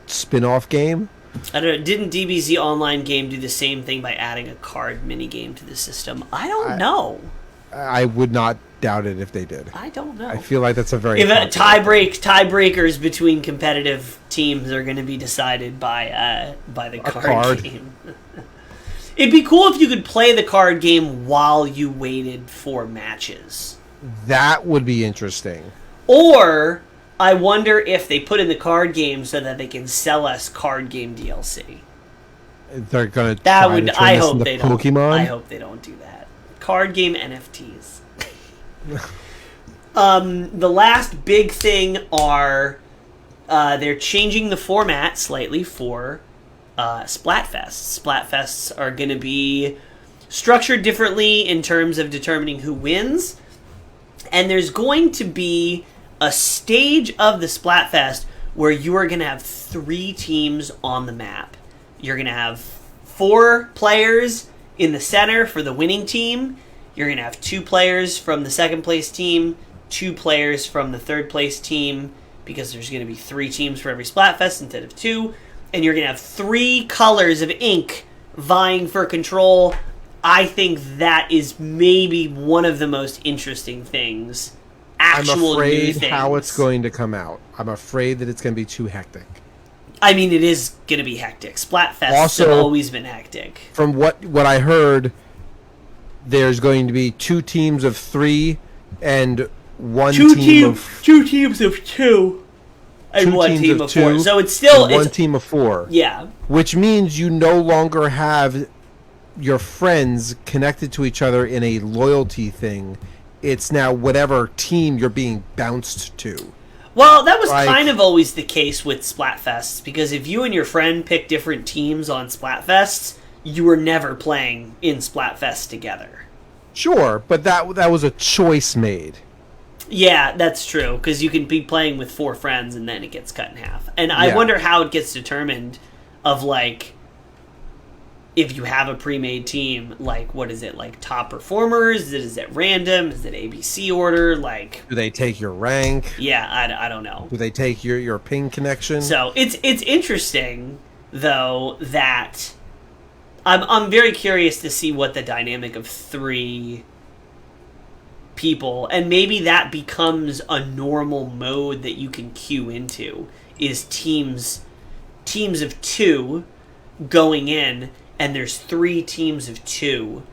Speaker 2: spin-off game?
Speaker 1: I don't know. Didn't DBZ Online game do the same thing by adding a card minigame to the system? I don't know.
Speaker 2: I would not doubt it if they did.
Speaker 1: I don't know.
Speaker 2: I feel like that's a very...
Speaker 1: If tiebreakers between competitive teams are going to be decided by the card game. It'd be cool if you could play the card game while you waited for matches.
Speaker 2: That would be interesting.
Speaker 1: Or, I wonder if they put in the card game so that they can sell us card game DLC.
Speaker 2: They're gonna.
Speaker 1: I hope they don't.
Speaker 2: Pokemon?
Speaker 1: I hope they don't do that. Card game NFTs. The last big thing are they're changing the format slightly for Splatfests. Splatfests are going to be structured differently in terms of determining who wins, and there's going to be a stage of the Splatfest where you are going to have 3 teams on the map. You're going to have 4 players In the center, for the winning team, you're going to have 2 players from the second place team, 2 players from the third place team, because there's going to be 3 teams for every Splatfest instead of 2. And you're going to have 3 colors of ink vying for control. I think that is maybe one of the most interesting things.
Speaker 2: I'm afraid how it's going to come out. I'm afraid that it's going to be too hectic.
Speaker 1: I mean, it is going to be hectic. Splatfest has always been hectic.
Speaker 2: From what I heard, there's going to be 2 teams of 3 and one team of
Speaker 1: 2 teams of 2 and 1 team of 4. So it's still
Speaker 2: one team of 4.
Speaker 1: Yeah.
Speaker 2: Which means you no longer have your friends connected to each other in a loyalty thing. It's now whatever team you're being bounced to.
Speaker 1: Well, that was kind of always the case with Splatfests, because if you and your friend pick different teams on Splatfests, you were never playing in Splatfest together.
Speaker 2: Sure, but that was a choice made.
Speaker 1: Yeah, that's true, because you can be playing with 4 friends and then it gets cut in half. And I wonder how it gets determined of, like, if you have a pre-made team, like, what is it, like, top performers? Is it random? Is it ABC order? Like,
Speaker 2: do they take your rank?
Speaker 1: Yeah, I don't know.
Speaker 2: Do they take your ping connection?
Speaker 1: So, it's interesting, though, that I'm very curious to see what the dynamic of 3 people, and maybe that becomes a normal mode that you can queue into, is teams of 2 going in, and there's 3 teams of 2,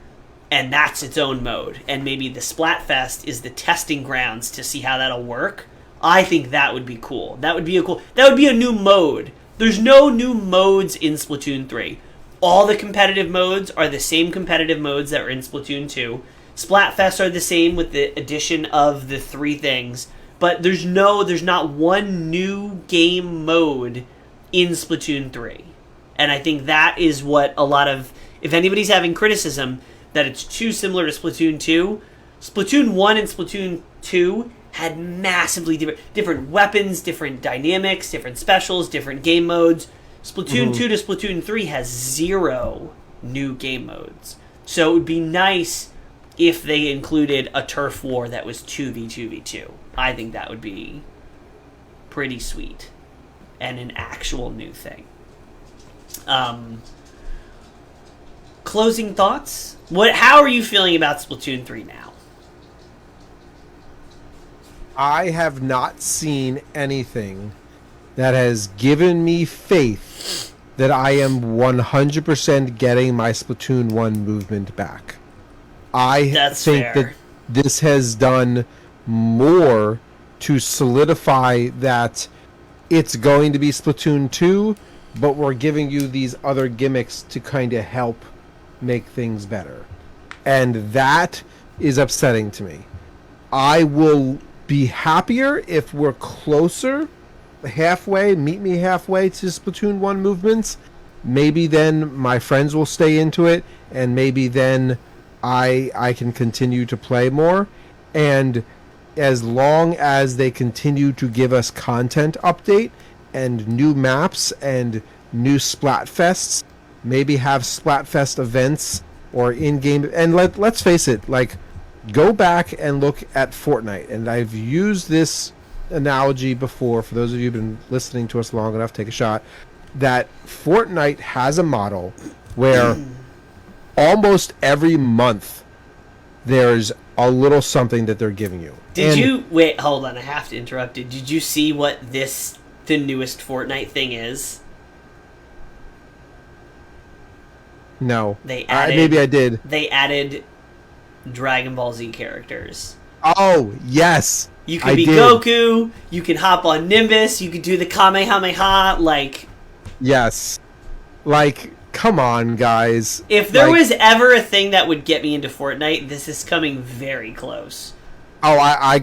Speaker 1: and that's its own mode. And maybe the Splatfest is the testing grounds to see how that'll work. I think that would be cool. That would be a new mode. There's no new modes in Splatoon 3. All the competitive modes are the same competitive modes that were in Splatoon 2. Splatfests are the same with the addition of the 3 things, but there's not one new game mode in Splatoon 3. And I think that is what a lot of, if anybody's having criticism that it's too similar to Splatoon 2, Splatoon 1 and Splatoon 2 had massively different weapons, different dynamics, different specials, different game modes. Splatoon 2 to Splatoon 3 has 0 new game modes. So it would be nice if they included a turf war that was 2v2v2. I think that would be pretty sweet. And an actual new thing. Closing thoughts? How are you feeling about Splatoon 3 now?
Speaker 2: I have not seen anything that has given me faith that I am 100% getting my Splatoon 1 movement back.
Speaker 1: That's
Speaker 2: think
Speaker 1: fair.
Speaker 2: that this has done more to solidify that it's going to be Splatoon 2, but we're giving you these other gimmicks to kind of help make things better. And that is upsetting to me. I will be happier if we're closer, meet me halfway to Splatoon 1 movements. Maybe then my friends will stay into it, and maybe then I can continue to play more. And as long as they continue to give us content update and new maps and new Splatfests, maybe have Splatfest events or in-game, and let's face it, like, go back and look at Fortnite. And I've used this analogy before. For those of you who've been listening to us long enough, take a shot. That Fortnite has a model where almost every month there's a little something that they're giving you.
Speaker 1: Wait, hold on, I have to interrupt you. Did you see what the newest Fortnite thing is?
Speaker 2: No.
Speaker 1: Maybe
Speaker 2: I did.
Speaker 1: They added Dragon Ball Z characters.
Speaker 2: Oh, yes.
Speaker 1: You can be Goku, you can hop on Nimbus, you can do the Kamehameha, like...
Speaker 2: Yes. Like, come on, guys.
Speaker 1: If there was ever a thing that would get me into Fortnite, this is coming very close.
Speaker 2: Oh, I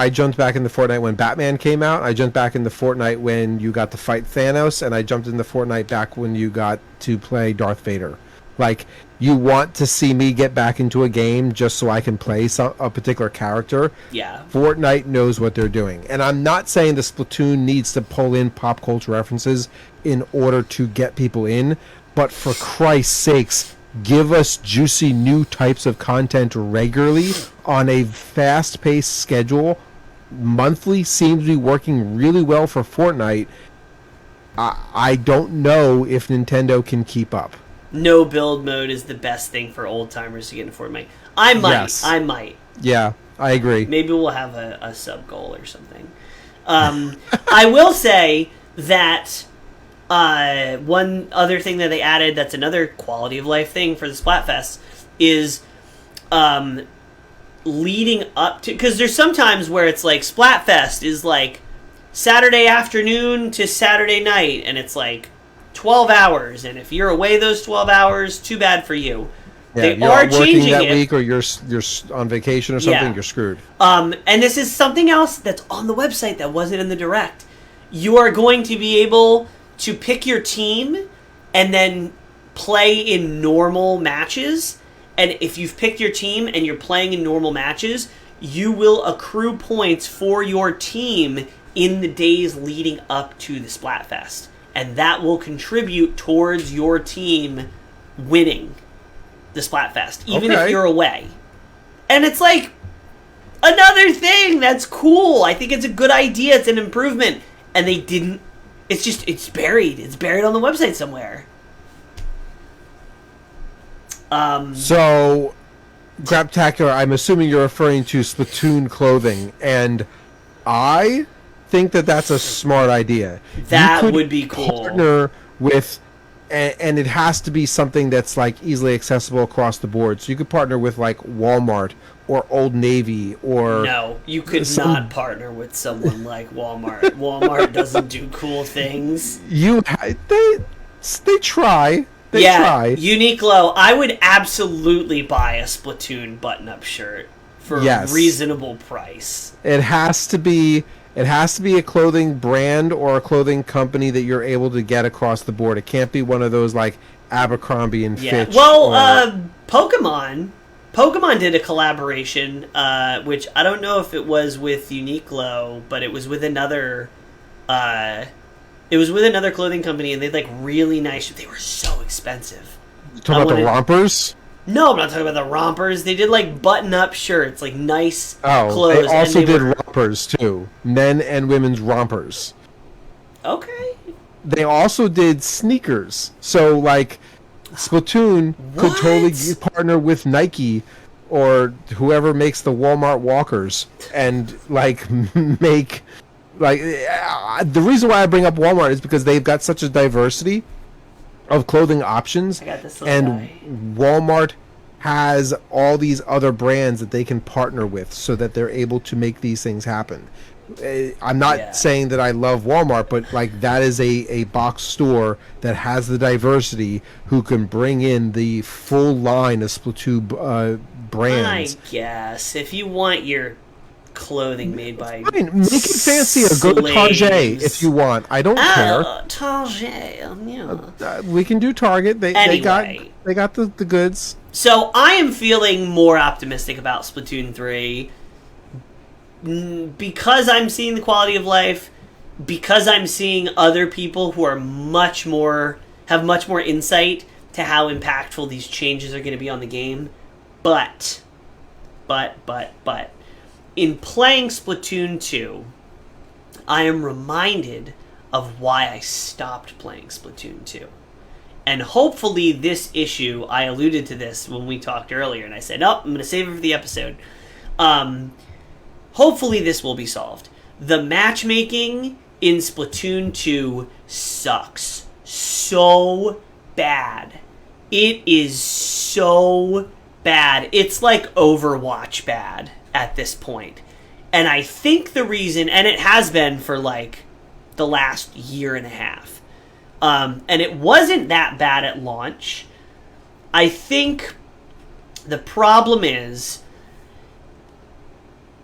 Speaker 2: jumped back into Fortnite when Batman came out. I jumped back into Fortnite when you got to fight Thanos, and I jumped into Fortnite back when you got to play Darth Vader. Like, you want to see me get back into a game just so I can play a particular character.
Speaker 1: Yeah.
Speaker 2: Fortnite knows what they're doing. And I'm not saying the Splatoon needs to pull in pop culture references in order to get people in, but for Christ's sakes, give us juicy new types of content regularly on a fast-paced schedule. Monthly seems to be working really well for Fortnite. I don't know if Nintendo can keep up.
Speaker 1: No build mode is the best thing for old timers to get into Fortnite. I might.
Speaker 2: Yes.
Speaker 1: I might.
Speaker 2: Yeah, I agree.
Speaker 1: Maybe we'll have a sub goal or something. I will say that one other thing that they added that's another quality of life thing for the Splatfest is leading up to... Because there's sometimes where it's like Splatfest is like Saturday afternoon to Saturday night, and it's like 12 hours, and if you're away those 12 hours, too bad for you.
Speaker 2: Yeah,
Speaker 1: they
Speaker 2: you're
Speaker 1: are
Speaker 2: working
Speaker 1: changing
Speaker 2: that
Speaker 1: it.
Speaker 2: week, or you're on vacation or something.
Speaker 1: Yeah.
Speaker 2: You're screwed.
Speaker 1: And this is something else that's on the website that wasn't in the direct. You are going to be able to pick your team and then play in normal matches. And if you've picked your team and you're playing in normal matches, you will accrue points for your team in the days leading up to the Splatfest. And that will contribute towards your team winning the Splatfest, even if you're away. And it's like another thing that's cool. I think it's a good idea. It's an improvement. And they didn't... It's buried. It's buried on the website somewhere.
Speaker 2: So, Graptacular, I'm assuming you're referring to Splatoon clothing, and I think that that's a smart idea.
Speaker 1: That would be cool.
Speaker 2: Partner with, and it has to be something that's like easily accessible across the board. So you could partner with like Walmart or Old Navy or...
Speaker 1: No, you could not partner with someone like Walmart. Walmart doesn't do cool things.
Speaker 2: They try. They try.
Speaker 1: Uniqlo, I would absolutely buy a Splatoon button-up shirt for a reasonable price.
Speaker 2: It has to be a clothing brand or a clothing company that you're able to get across the board. It can't be one of those like Abercrombie and Fitch.
Speaker 1: Well, Pokemon did a collaboration, which I don't know if it was with Uniqlo, but it was with another. It was with another clothing company, and they had like really nice. They were so expensive.
Speaker 2: You talking about the rompers?
Speaker 1: No, I'm not talking about the rompers. They did like button-up shirts, like nice clothes.
Speaker 2: They also did rompers too, men and women's rompers.
Speaker 1: Okay.
Speaker 2: They also did sneakers. So like, Splatoon could totally partner with Nike or whoever makes the Walmart walkers and like make. Like, the reason why I bring up Walmart is because they've got such a diversity of clothing options, and Walmart has all these other brands that they can partner with so that they're able to make these things happen. I'm not saying that I love Walmart, but like that is a box store that has the diversity who can bring in the full line of Splatoon brands.
Speaker 1: I guess if you want your clothing made by
Speaker 2: make it fancier. Go to Target if you want. I don't care.
Speaker 1: Target, yeah.
Speaker 2: We can do Target. They got the goods.
Speaker 1: So I am feeling more optimistic about Splatoon 3 because I'm seeing the quality of life, because I'm seeing other people who are have much more insight to how impactful these changes are going to be on the game. But in playing Splatoon 2, I am reminded of why I stopped playing Splatoon 2. And hopefully this issue, I alluded to this when we talked earlier, and I said, I'm going to save it for the episode. Hopefully this will be solved. The matchmaking in Splatoon 2 sucks so bad. It is so bad. It's like Overwatch bad at this point. And I think the reason, and it has been for like the last year and a half, and it wasn't that bad at launch. I think the problem is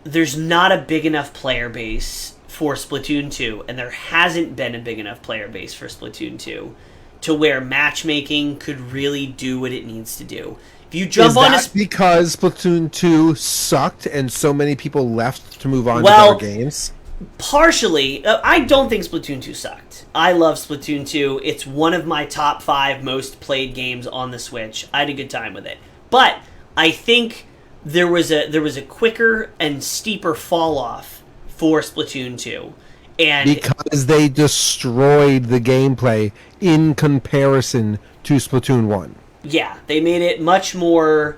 Speaker 1: there's not a big enough player base for Splatoon 2, and there hasn't been a big enough player base for Splatoon 2 to where matchmaking could really do what it needs to do. If you jump on
Speaker 2: because Splatoon 2 sucked and so many people left to move on to other games?
Speaker 1: Partially. I don't think Splatoon 2 sucked. I love Splatoon 2. It's one of my top 5 most played games on the Switch. I had a good time with it. But I think there was a quicker and steeper fall off for Splatoon 2. And
Speaker 2: because they destroyed the gameplay in comparison to Splatoon 1.
Speaker 1: Yeah, they made it much more...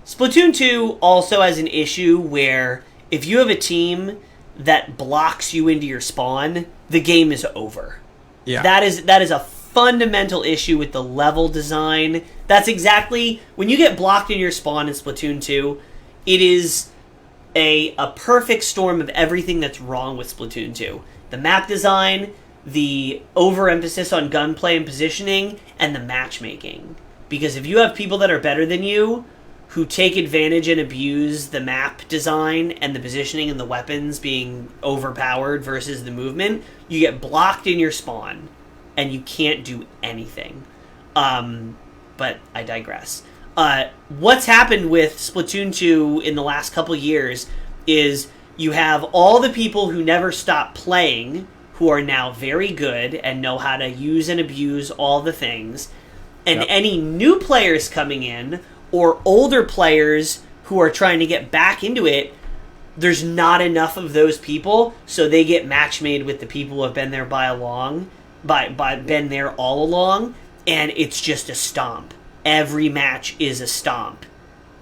Speaker 1: Splatoon 2 also has an issue where if you have a team that blocks you into your spawn, the game is over.
Speaker 2: Yeah.
Speaker 1: That is a fundamental issue with the level design. That's exactly... When you get blocked in your spawn in Splatoon 2, it is a perfect storm of everything that's wrong with Splatoon 2. The map design, the overemphasis on gunplay and positioning, and the matchmaking. Because if you have people that are better than you, who take advantage and abuse the map design and the positioning and the weapons being overpowered versus the movement, you get blocked in your spawn, and you can't do anything. But I digress. What's happened with Splatoon 2 in the last couple years is you have all the people who never stopped playing, who are now very good and know how to use and abuse all the things, and any new players coming in, or older players who are trying to get back into it, there's not enough of those people, so they get match made with the people who have been there been there all along, and it's just a stomp. Every match is a stomp.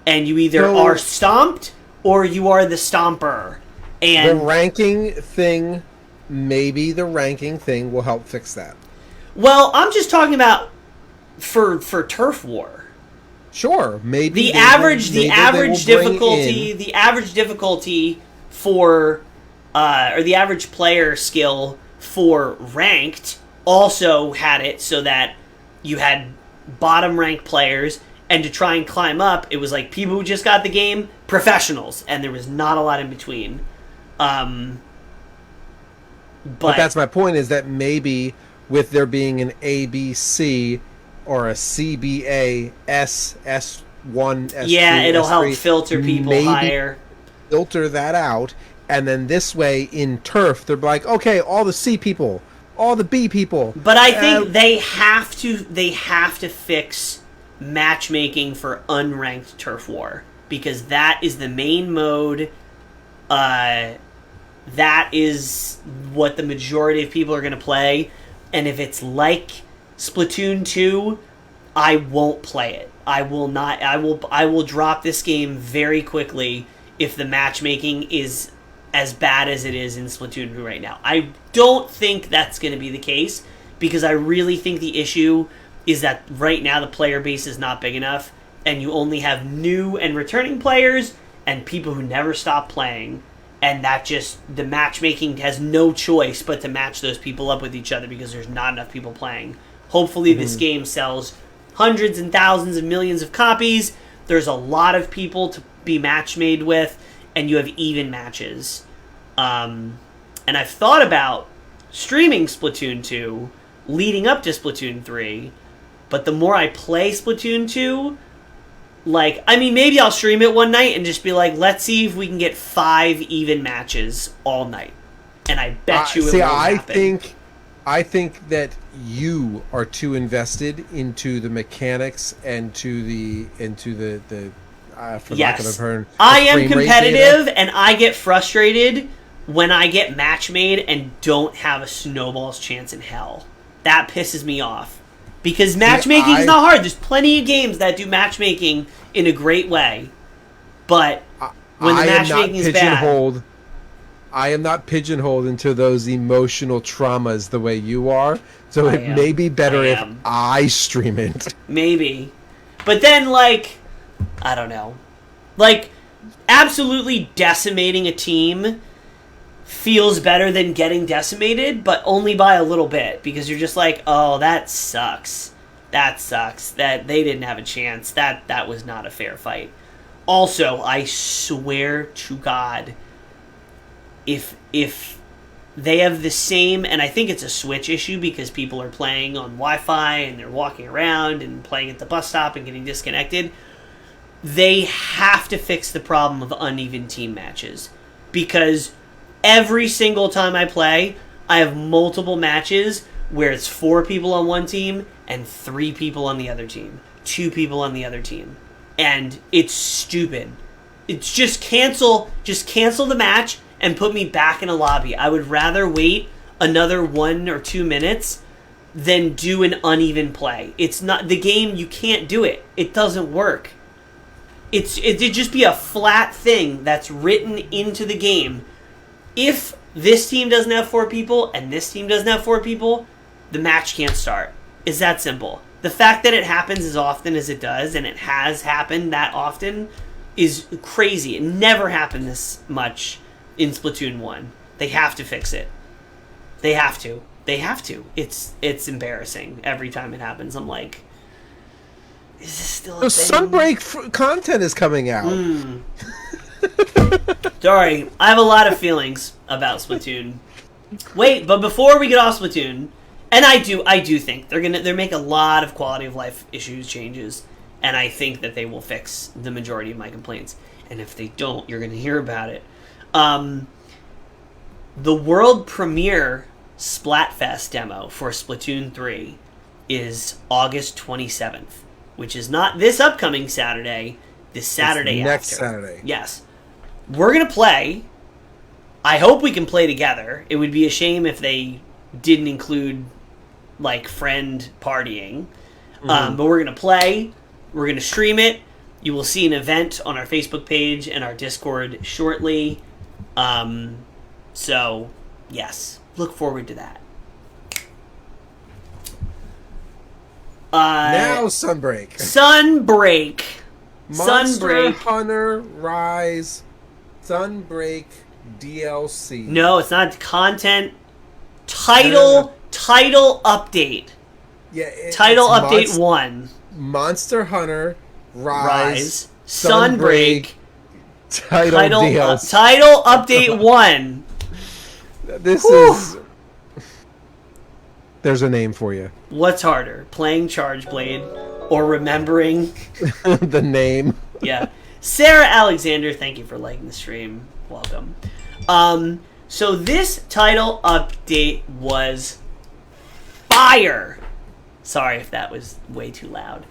Speaker 1: And you either are stomped or you are the stomper. And
Speaker 2: the ranking thing, maybe the ranking thing will help fix that.
Speaker 1: Well, I'm just talking about for Turf War.
Speaker 2: Sure, maybe
Speaker 1: the average difficulty for or the average player skill for ranked also had it so that you had bottom ranked players, and to try and climb up, it was like people who just got the game, professionals, and there was not a lot in between. But
Speaker 2: that's my point, is that maybe with there being an ABC or a CBA, S1, S2,
Speaker 1: yeah, it'll
Speaker 2: S3,
Speaker 1: help filter people higher.
Speaker 2: Filter that out, and then this way in Turf, they're like, okay, all the C people, all the B people.
Speaker 1: But I think they have to fix matchmaking for unranked Turf War, because that is the main mode. That is what the majority of people are going to play, and if it's like Splatoon 2, I won't play it. I will not. I will drop this game very quickly if the matchmaking is as bad as it is in Splatoon 2 right now. I don't think that's going to be the case, because I really think the issue is that right now the player base is not big enough, and you only have new and returning players and people who never stop playing, and that just, the matchmaking has no choice but to match those people up with each other because there's not enough people playing. Hopefully this game sells hundreds and thousands of millions of copies. There's a lot of people to be match made with, and you have even matches. And I've thought about streaming Splatoon 2 leading up to Splatoon 3, but the more I play Splatoon 2, maybe I'll stream it one night and just be like, let's see if we can get 5 even matches all night. And I bet you it won't happen.
Speaker 2: I think that you are too invested into the mechanics and to the for lack of a term,
Speaker 1: I am competitive, and I get frustrated when I get match made and don't have a snowball's chance in hell. That pisses me off, because matchmaking is not hard. There's plenty of games that do matchmaking in a great way, but when the matchmaking is bad,
Speaker 2: I am not pigeonholed into those emotional traumas the way you are. So it may be better if I stream it.
Speaker 1: Maybe, but then I don't know. Absolutely decimating a team feels better than getting decimated, but only by a little bit, because you're just like, oh, that sucks. That sucks. That they didn't have a chance. That was not a fair fight. Also, I swear to God, if they have the same, and I think it's a Switch issue because people are playing on Wi-Fi and they're walking around and playing at the bus stop and getting disconnected, they have to fix the problem of uneven team matches, because every single time I play, I have multiple matches where it's 4 people on one team and 3 people on the other team. 2 people on the other team. And it's stupid. It's just cancel the match and put me back in a lobby. I would rather wait another 1 or 2 minutes than do an uneven play. It's not the game. You can't do it. It doesn't work. It'd just be a flat thing that's written into the game. If this team doesn't have 4 people and this team doesn't have 4 people, the match can't start. It's that simple. The fact that it happens as often as it does, and it has happened that often, is crazy. It never happened this much in Splatoon 1. They have to fix it. They have to. It's embarrassing every time it happens. I'm like, is this still a thing?
Speaker 2: Sunbreak content is coming out.
Speaker 1: Sorry, I have a lot of feelings about Splatoon. Wait, but before we get off Splatoon, and I do think they're make a lot of quality of life issues changes, and I think that they will fix the majority of my complaints. And if they don't, you're gonna hear about it. The world premiere Splatfest demo for Splatoon 3 is August 27th, which is not this upcoming Saturday, this Saturday after.
Speaker 2: Next Saturday.
Speaker 1: Yes. We're going to play. I hope we can play together. It would be a shame if they didn't include, like, friend partying. But we're going to play. We're going to stream it. You will see an event on our Facebook page and our Discord shortly. So, yes. Look forward to that.
Speaker 2: Now Sunbreak.
Speaker 1: Sunbreak.
Speaker 2: Hunter Rise. Sunbreak DLC.
Speaker 1: No, it's not content. Title update.
Speaker 2: Yeah.
Speaker 1: Title update 1.
Speaker 2: Monster Hunter Rise.
Speaker 1: Sunbreak.
Speaker 2: Title DLC.
Speaker 1: Title update 1.
Speaker 2: This is... There's a name for you.
Speaker 1: What's harder, playing Charge Blade or remembering
Speaker 2: the name?
Speaker 1: Yeah. Sarah Alexander, thank you for liking the stream. Welcome. So this title update was fire. Sorry if that was way too loud.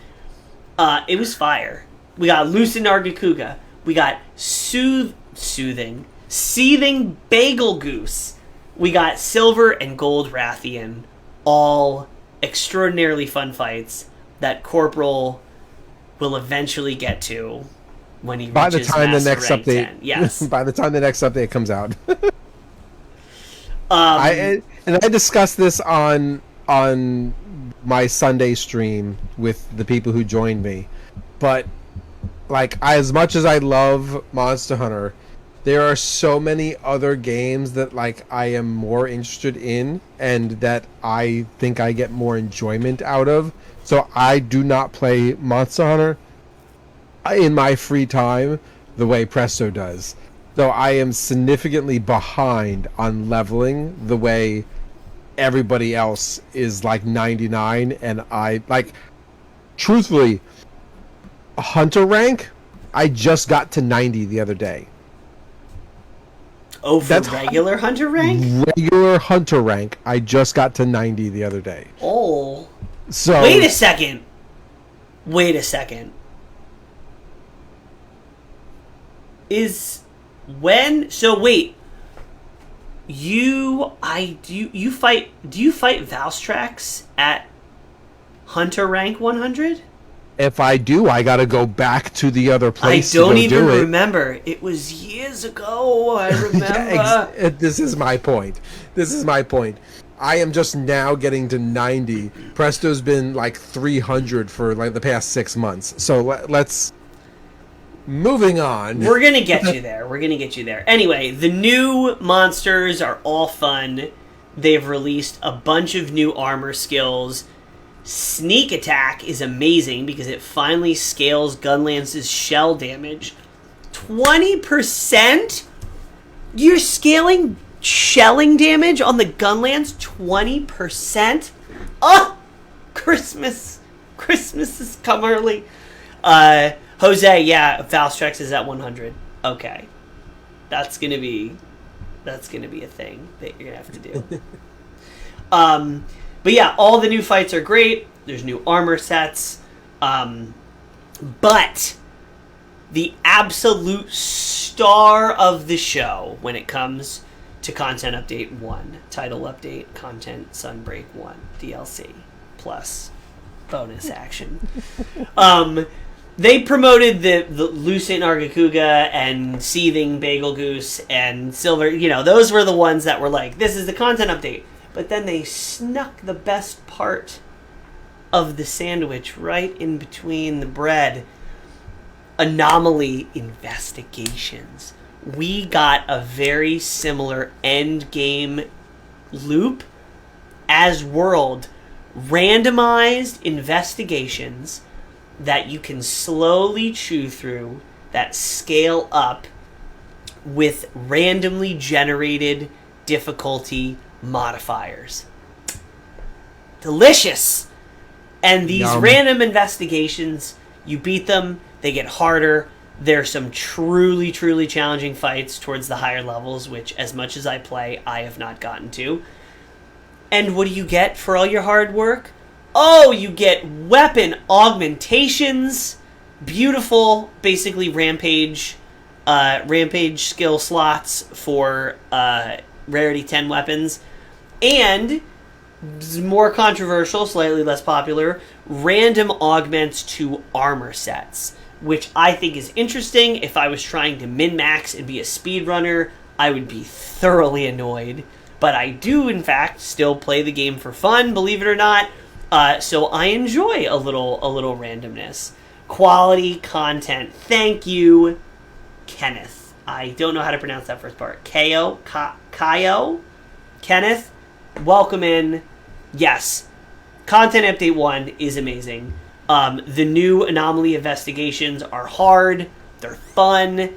Speaker 1: It was fire. We got Lucid Nargacuga. We got Seething Bagel Goose. We got Silver and Gold Rathian. All extraordinarily fun fights that Corporal will eventually get to when he reaches
Speaker 2: by the time the
Speaker 1: Master
Speaker 2: next
Speaker 1: Rank
Speaker 2: update
Speaker 1: 10. Yes.
Speaker 2: By the time the next update comes out. I discussed this on my Sunday stream with the people who joined me, but like as much as I love Monster Hunter, there are so many other games that like I am more interested in and that I think I get more enjoyment out of. So I do not play Monster Hunter in my free time the way Presto does. So I am significantly behind on leveling the way everybody else is like 99, and I like truthfully Hunter rank I just got to 90 the other day.
Speaker 1: Oh, for regular Hunter rank?
Speaker 2: Regular Hunter rank, I just got to 90 the other day.
Speaker 1: Oh.
Speaker 2: So
Speaker 1: Wait a second. Do you fight Valstrax at Hunter rank 100?
Speaker 2: If I do, I gotta go back to the other place.
Speaker 1: I don't even remember. It was years ago. I remember.
Speaker 2: This is my point. I am just now getting to 90. Presto's been like 300 for like the past 6 months. So let's... Moving on.
Speaker 1: We're gonna get you there. Anyway, the new monsters are all fun. They've released a bunch of new armor skills. Sneak attack is amazing because it finally scales Gunlance's shell damage. 20%? You're scaling shelling damage on the Gunlance 20%? Oh! Christmas has come early. Jose, yeah, Valstrax is at 100. Okay. That's gonna be That's going to be a thing that you're going to have to do. But yeah, all the new fights are great. There's new armor sets. But the absolute star of the show when it comes to Content Update 1, Title Update, Content Sunbreak 1, DLC, plus bonus action. They promoted the Lucent Argakuga and Seething Bagel Goose and Silver. You know, those were the ones that were like, this is the Content Update. But then they snuck the best part of the sandwich right in between the bread. Anomaly investigations. We got a very similar end game loop as World. Randomized investigations that you can slowly chew through that scale up with randomly generated difficulty modifiers. Delicious! And these random investigations, you beat them, they get harder. There's some truly, truly challenging fights towards the higher levels, which, as much as I play, I have not gotten to. And what do you get for all your hard work? Oh, you get weapon augmentations, beautiful, basically rampage skill slots for rarity 10 weapons, and more controversial, slightly less popular, random augments to armor sets, which I think is interesting. If I was trying to min-max and be a speedrunner, I would be thoroughly annoyed. But I do, in fact, still play the game for fun, believe it or not. So I enjoy a little randomness. Quality content. Thank you, Kenneth. I don't know how to pronounce that first part. Kayo? Kenneth? Welcome in. Yes. Content Update 1 is amazing. The new anomaly investigations are hard. They're fun.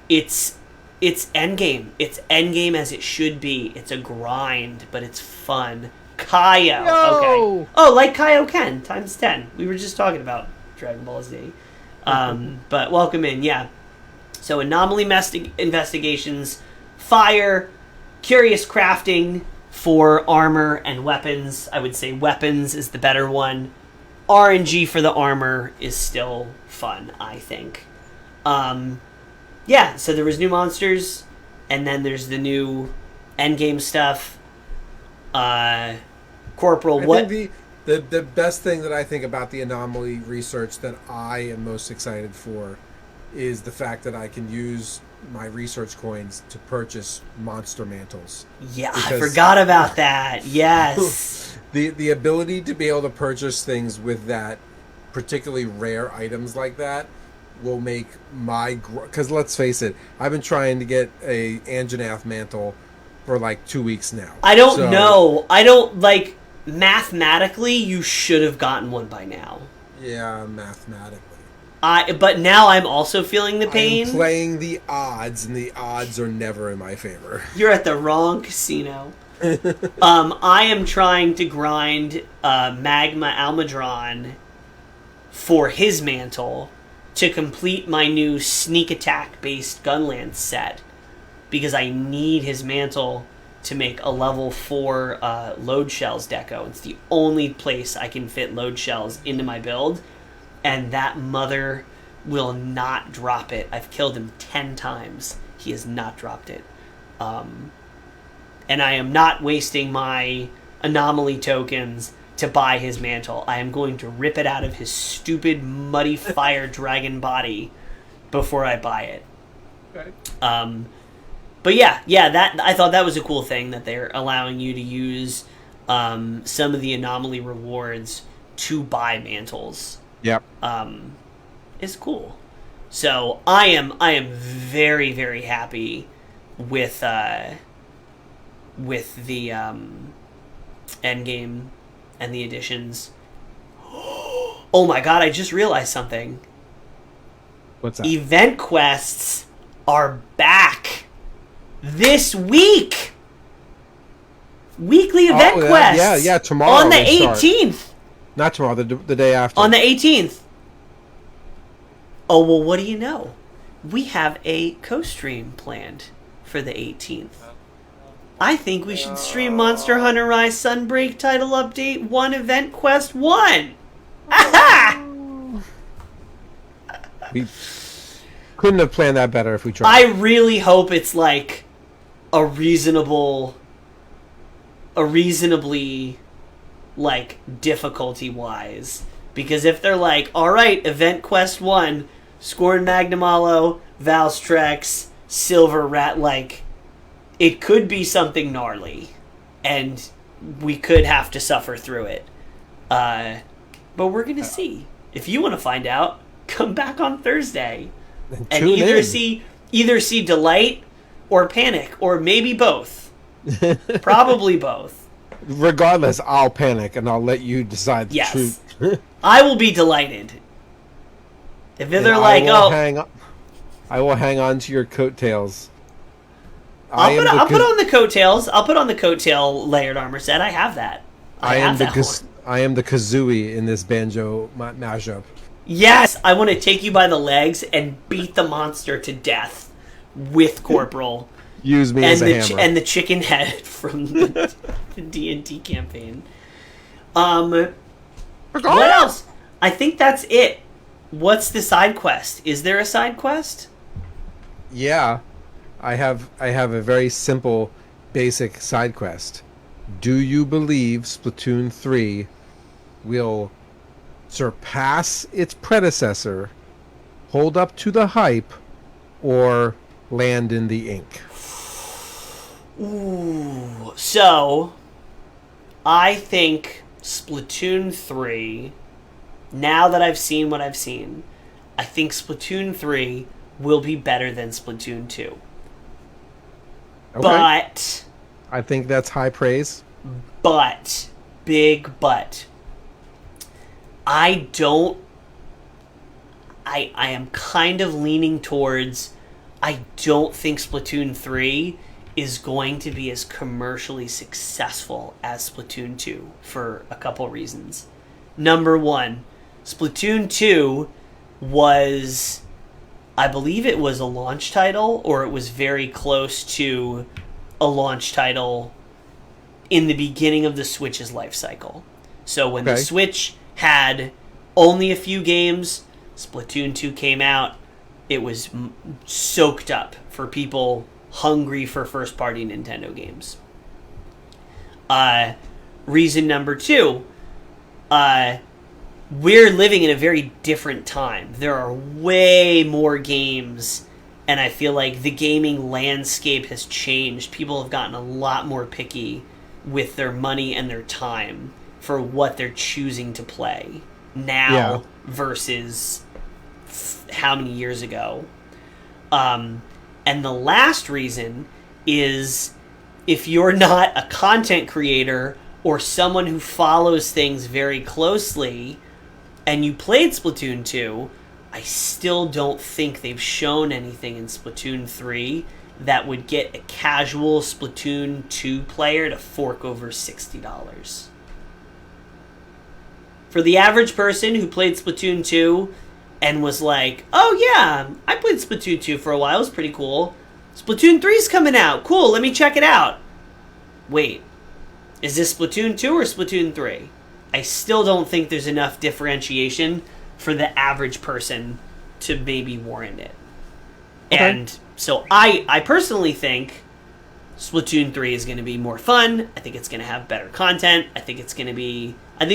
Speaker 1: It's endgame. It's endgame as it should be. It's a grind, but it's fun. Kaio.
Speaker 2: No!
Speaker 1: Okay. Oh, like Kaioken times 10. We were just talking about Dragon Ball Z. But welcome in, yeah. So anomaly investigations, fire, curious crafting for armor and weapons. I would say weapons is the better one. RNG for the armor is still fun, I think. Yeah, so there was new monsters, and then there's the new endgame stuff. Corporal, what?
Speaker 2: I think the best thing that I think about the anomaly research that I am most excited for is the fact that I can use my research coins to purchase monster mantles.
Speaker 1: Yeah, I forgot about that. Yes.
Speaker 2: The ability to be able to purchase things with that, particularly rare items like that, will make my... Because let's face it, I've been trying to get a Anjanath mantle for like 2 weeks now.
Speaker 1: I don't know. I don't, like, mathematically, you should have gotten one by now.
Speaker 2: Yeah, mathematically.
Speaker 1: But now I'm also feeling the pain.
Speaker 2: I'm playing the odds, and the odds are never in my favor.
Speaker 1: You're at the wrong casino. I am trying to grind Magma Almadron for his mantle to complete my new sneak attack based Gunlance set, because I need his mantle to make a level 4 load shells deco. It's the only place I can fit load shells into my build, and that mother will not drop it. I've killed him 10 times. He has not dropped it. And I am not wasting my anomaly tokens to buy his mantle. I am going to rip it out of his stupid muddy fire dragon body before I buy it.
Speaker 2: Okay.
Speaker 1: But yeah, that I thought that was a cool thing, that they're allowing you to use some of the anomaly rewards to buy mantles.
Speaker 2: Yep.
Speaker 1: Is cool. So I am very, very happy with the endgame and the additions. Oh my god, I just realized something.
Speaker 2: What's that?
Speaker 1: Event quests are back this week. Weekly event quests.
Speaker 2: Yeah, tomorrow.
Speaker 1: On the 18th.
Speaker 2: Not tomorrow, the day after.
Speaker 1: On the 18th. Oh, well, what do you know? We have a co-stream planned for the 18th. I think we should stream Monster Hunter Rise Sunbreak Title Update 1 Event Quest 1! Aha!
Speaker 2: We couldn't have planned that better if we tried.
Speaker 1: I really hope it's like a reasonably like difficulty-wise. Because if they're like, alright, Event Quest 1, Scorn Magnamalo, Valstrex, Silver Rat, like, it could be something gnarly. And we could have to suffer through it. But we're gonna see. If you want to find out, come back on Thursday. And either see delight or panic, or maybe both. Probably both.
Speaker 2: Regardless, I'll panic and I'll let you decide the truth.
Speaker 1: I will be delighted. If they're like,
Speaker 2: I will hang on to your coattails.
Speaker 1: I'll put on the coattails. I'll put on the coattail layered armor set. I have that. I am the
Speaker 2: Kazooie in this banjo mashup.
Speaker 1: Yes, I want to take you by the legs and beat the monster to death with Corporal.
Speaker 2: Use me as a hammer.
Speaker 1: And the chicken head from the D&D campaign. What else? I think that's it. What's the side quest? Is there a side quest?
Speaker 2: Yeah. I have a very simple, basic side quest. Do you believe Splatoon 3 will surpass its predecessor, hold up to the hype, or land in the ink?
Speaker 1: Ooh. So, I think Splatoon 3, now that I've seen what I've seen, I think Splatoon 3 will be better than Splatoon 2.
Speaker 2: Okay.
Speaker 1: But
Speaker 2: I think that's high praise.
Speaker 1: Big but. I am kind of leaning towards, I don't think Splatoon 3 is going to be as commercially successful as Splatoon 2 for a couple reasons. Number one, Splatoon 2 was, I believe it was a launch title, or it was very close to a launch title in the beginning of the Switch's life cycle. So when the Switch had only a few games, Splatoon 2 came out, it was soaked up for people hungry for first-party Nintendo games. Reason number two, we're living in a very different time. There are way more games, and I feel like the gaming landscape has changed. People have gotten a lot more picky with their money and their time for what they're choosing to play now versus how many years ago. And the last reason is, if you're not a content creator or someone who follows things very closely and you played Splatoon 2, I still don't think they've shown anything in Splatoon 3 that would get a casual Splatoon 2 player to fork over $60. For the average person who played Splatoon 2 and was like, oh yeah, I played Splatoon 2 for a while, it was pretty cool. Splatoon 3's coming out, cool, let me check it out. Wait, is this Splatoon 2 or Splatoon 3? I still don't think there's enough differentiation for the average person to maybe warrant it. Okay. And so I personally think Splatoon 3 is going to be more fun. I think it's going to have better content. I think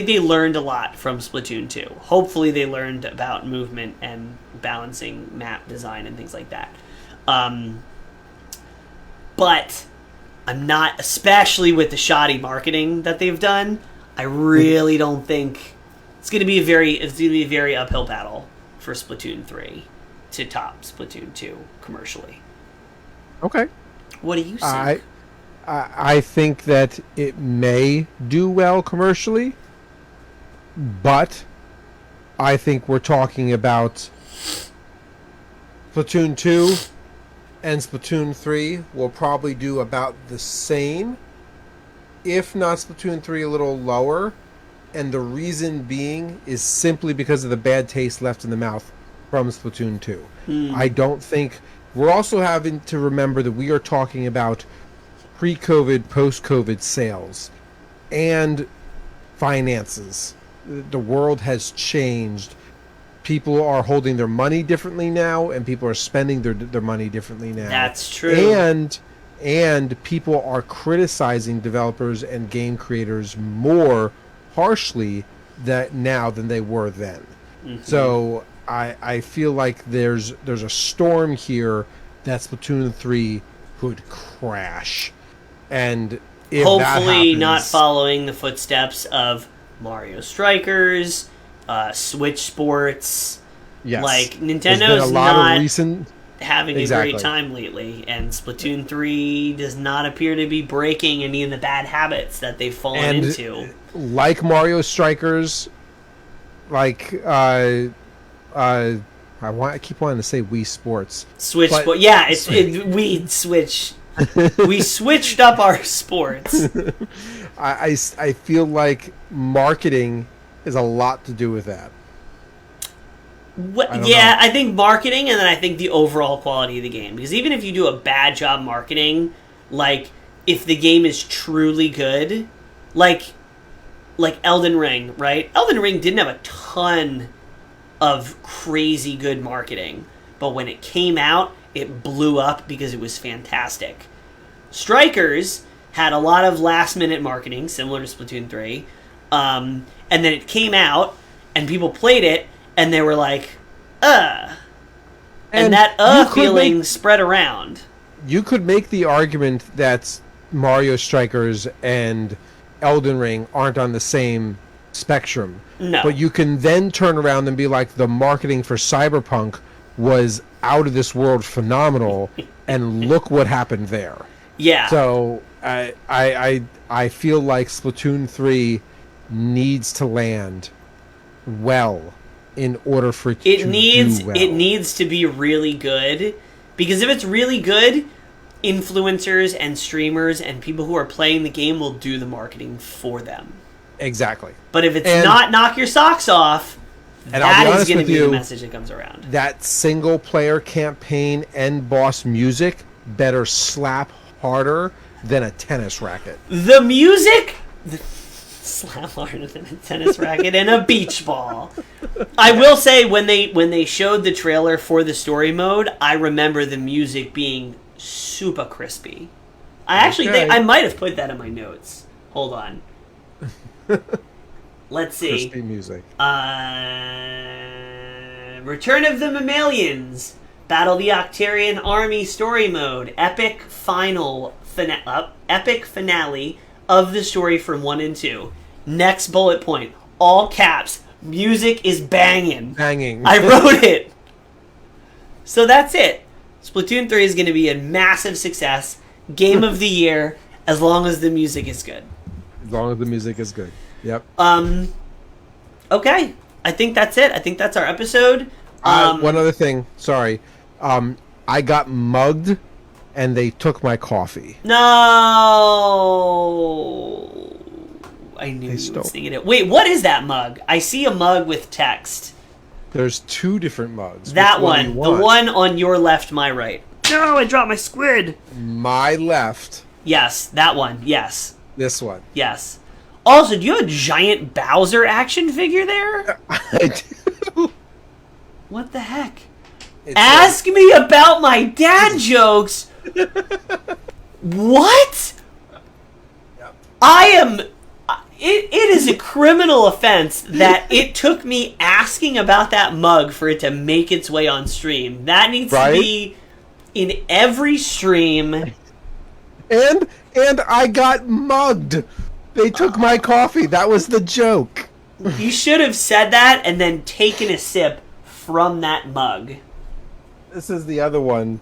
Speaker 1: they learned a lot from Splatoon 2. Hopefully they learned about movement and balancing map design and things like that. But I'm not, especially with the shoddy marketing that they've done, I really don't think it's going to be a very uphill battle for Splatoon 3 to top Splatoon 2 commercially.
Speaker 2: Okay.
Speaker 1: What do you think?
Speaker 2: I think that it may do well commercially, but I think we're talking about Splatoon 2 and Splatoon 3 will probably do about the same, if not Splatoon 3 a little lower, and the reason being is simply because of the bad taste left in the mouth from Splatoon 2. I don't think... We're also having to remember that we are talking about pre-COVID, post-COVID sales and finances. The world has changed. People are holding their money differently now, and people are spending their money differently now.
Speaker 1: That's true.
Speaker 2: And people are criticizing developers and game creators more harshly now than they were then. Mm-hmm. So I feel like there's a storm here that Splatoon 3 could crash. And if
Speaker 1: hopefully
Speaker 2: that happens,
Speaker 1: not following the footsteps of Mario Strikers, Switch Sports.
Speaker 2: Yes.
Speaker 1: Like, Nintendo's not
Speaker 2: recent...
Speaker 1: having a great time lately, and Splatoon 3 does not appear to be breaking any of the bad habits that they've fallen into.
Speaker 2: Like Mario Strikers, like I keep wanting to say Wii Sports.
Speaker 1: Switch Sports. Yeah, we switch. We switched up our sports.
Speaker 2: I feel like marketing has a lot to do with that.
Speaker 1: I think marketing, and then I think the overall quality of the game. Because even if you do a bad job marketing, like, if the game is truly good, like Elden Ring, right? Elden Ring didn't have a ton of crazy good marketing, but when it came out, it blew up because it was fantastic. Strikers had a lot of last-minute marketing, similar to Splatoon 3, and then it came out, and people played it, and they were like, and that feeling spread around.
Speaker 2: You could make the argument that Mario Strikers and Elden Ring aren't on the same spectrum.
Speaker 1: No.
Speaker 2: But you can then turn around and be like, the marketing for Cyberpunk was out of this world phenomenal, and look what happened there.
Speaker 1: Yeah.
Speaker 2: So I feel like Splatoon 3 needs to land well in order for it to do well.
Speaker 1: It needs to be really good, because if it's really good, influencers and streamers and people who are playing the game will do the marketing for them.
Speaker 2: Exactly.
Speaker 1: But if it's not knock your socks off, that is going to be the message that comes around.
Speaker 2: That single player campaign end boss music better slap harder than a tennis racket.
Speaker 1: The music slap harder than a tennis racket and a beach ball. I will say, when they showed the trailer for the story mode, I remember the music being super crispy. I actually think I might have put that in my notes. Hold on. Let's see.
Speaker 2: Crispy music.
Speaker 1: Return of the Mammalians. Battle the Octarian Army story mode. Epic finale of the story from 1 and 2. Next bullet point. All caps. Music is banging.
Speaker 2: Banging.
Speaker 1: I wrote it. So that's it. Splatoon 3 is going to be a massive success. Game of the year, as long as the music is good.
Speaker 2: As long as the music is good. Yep.
Speaker 1: Okay. I think that's it. I think that's our episode.
Speaker 2: One other thing. Sorry. I got mugged, and they took my coffee.
Speaker 1: No. I knew you were thinking it. Wait, what is that mug? I see a mug with text.
Speaker 2: There's 2 different mugs.
Speaker 1: That one. The one on your left, my right. No, I dropped my squid.
Speaker 2: My left.
Speaker 1: Yes, that one. Yes.
Speaker 2: This one.
Speaker 1: Yes. Also, do you have a giant Bowser action figure there?
Speaker 2: I do.
Speaker 1: What the heck? Ask me about my dad jokes. What?
Speaker 2: Yep.
Speaker 1: I am... It is a criminal offense that it took me asking about that mug for it to make its way on stream. That needs to be in every stream.
Speaker 2: And I got mugged. They took my coffee. That was the joke.
Speaker 1: You should have said that and then taken a sip from that mug.
Speaker 2: This is the other one.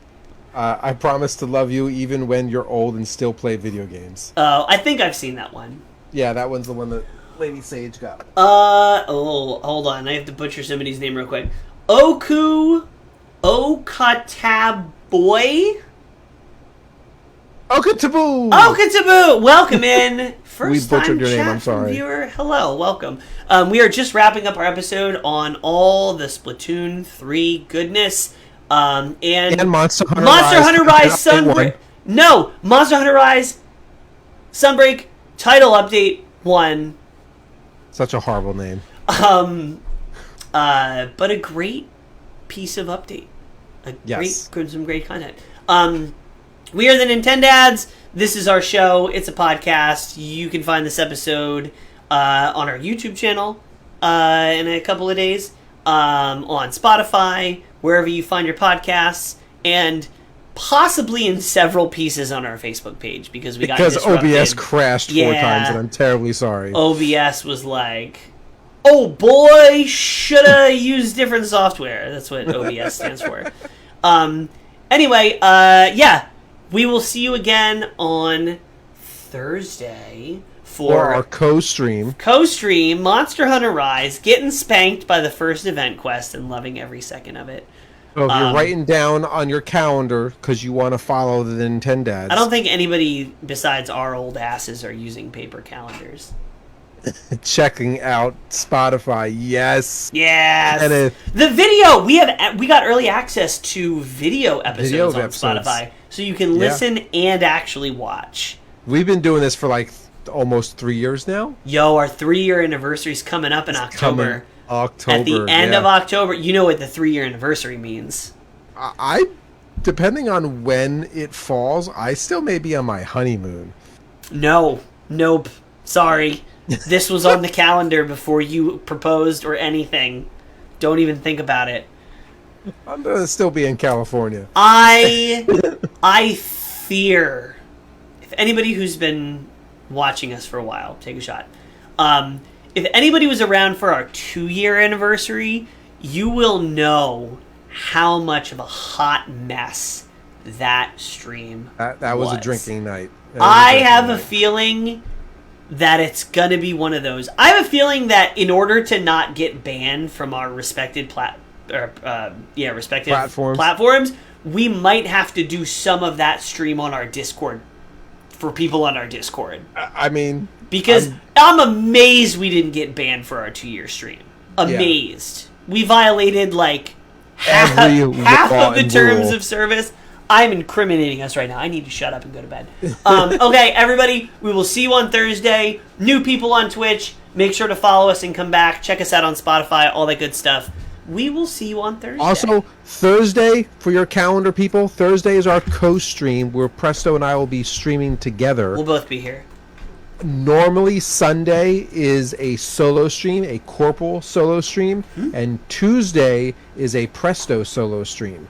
Speaker 2: I promise to love you even when you're old and still play video games.
Speaker 1: Oh, I think I've seen that one.
Speaker 2: Yeah, that one's the one that Lady Sage got.
Speaker 1: Hold on. I have to butcher somebody's name real quick. Okatabboy? Okataboo! Welcome in. First
Speaker 2: we butchered
Speaker 1: time
Speaker 2: your name,
Speaker 1: chat
Speaker 2: I'm sorry.
Speaker 1: Viewer. Hello, welcome. We are just wrapping up our episode on all the Splatoon 3 goodness. And
Speaker 2: Monster Hunter
Speaker 1: Rise Sunbreak. No! Monster Hunter Rise Sunbreak Title Update 1.
Speaker 2: Such a horrible name.
Speaker 1: But a great piece of update. Some great content. We are the Nintendads. This is our show. It's a podcast. You can find this episode on our YouTube channel in a couple of days, on Spotify, wherever you find your podcasts, and possibly in several pieces on our Facebook page because
Speaker 2: OBS crashed 4 times, and I'm terribly sorry.
Speaker 1: OBS was like, oh boy, shoulda used different software. That's what OBS stands for. Anyway, we will see you again on Thursday for
Speaker 2: our co-stream.
Speaker 1: Monster Hunter Rise, getting spanked by the first event quest and loving every second of it.
Speaker 2: So if you're writing down on your calendar because you want to follow the Nintendads.
Speaker 1: I don't think anybody besides our old asses are using paper calendars.
Speaker 2: Checking out Spotify, yes.
Speaker 1: And the video, we got early access to video episodes on Spotify, so you can listen and actually watch.
Speaker 2: We've been doing this for like almost 3 years now.
Speaker 1: Yo, our 3-year anniversary is coming up in October. At the end of October. You know what the 3-year anniversary means.
Speaker 2: I depending on when it falls, I still may be on my honeymoon.
Speaker 1: Nope. Sorry. This was on the calendar before you proposed or anything. Don't even think about it.
Speaker 2: I'm going to still be in California.
Speaker 1: I fear, if anybody who's been watching us for a while, take a shot. If anybody was around for our 2-year anniversary, you will know how much of a hot mess that stream
Speaker 2: that was a drinking night.
Speaker 1: I have a feeling that it's going to be one of those. I have a feeling that in order to not get banned from our respected platforms, we might have to do some of that stream on our Discord for people on our Discord.
Speaker 2: I mean...
Speaker 1: Because I'm amazed we didn't get banned for our 2-year stream. Amazed. Yeah. We violated like half of the terms of service. I'm incriminating us right now. I need to shut up and go to bed. Okay, everybody, we will see you on Thursday. New people on Twitch, make sure to follow us and come back. Check us out on Spotify, all that good stuff. We will see you on Thursday.
Speaker 2: Also, Thursday, for your calendar people, Thursday is our co-stream where Presto and I will be streaming together.
Speaker 1: We'll both be here.
Speaker 2: Normally, Sunday is a solo stream, a Corporal solo stream, and Tuesday is a Presto solo stream.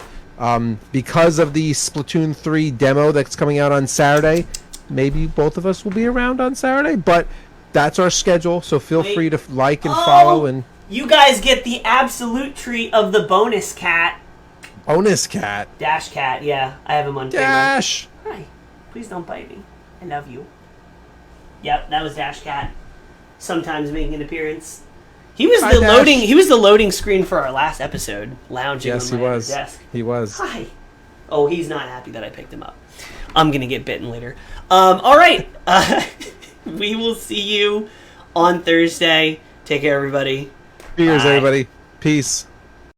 Speaker 2: Because of the Splatoon 3 demo that's coming out on Saturday, maybe both of us will be around on Saturday, but that's our schedule, so feel free to like and follow. And
Speaker 1: you guys get the absolute treat of the bonus cat.
Speaker 2: Bonus cat?
Speaker 1: Dash cat, yeah. I have him on camera.
Speaker 2: Dash!
Speaker 1: Hi. Please don't bite me. I love you. Yep, that was Dash Cat. Sometimes making an appearance. He was the loading screen for our last episode, lounging on my desk.
Speaker 2: He was.
Speaker 1: Hi. Oh, he's not happy that I picked him up. I'm gonna get bitten later. All right. We will see you on Thursday. Take care, everybody.
Speaker 2: Cheers, everybody. Peace.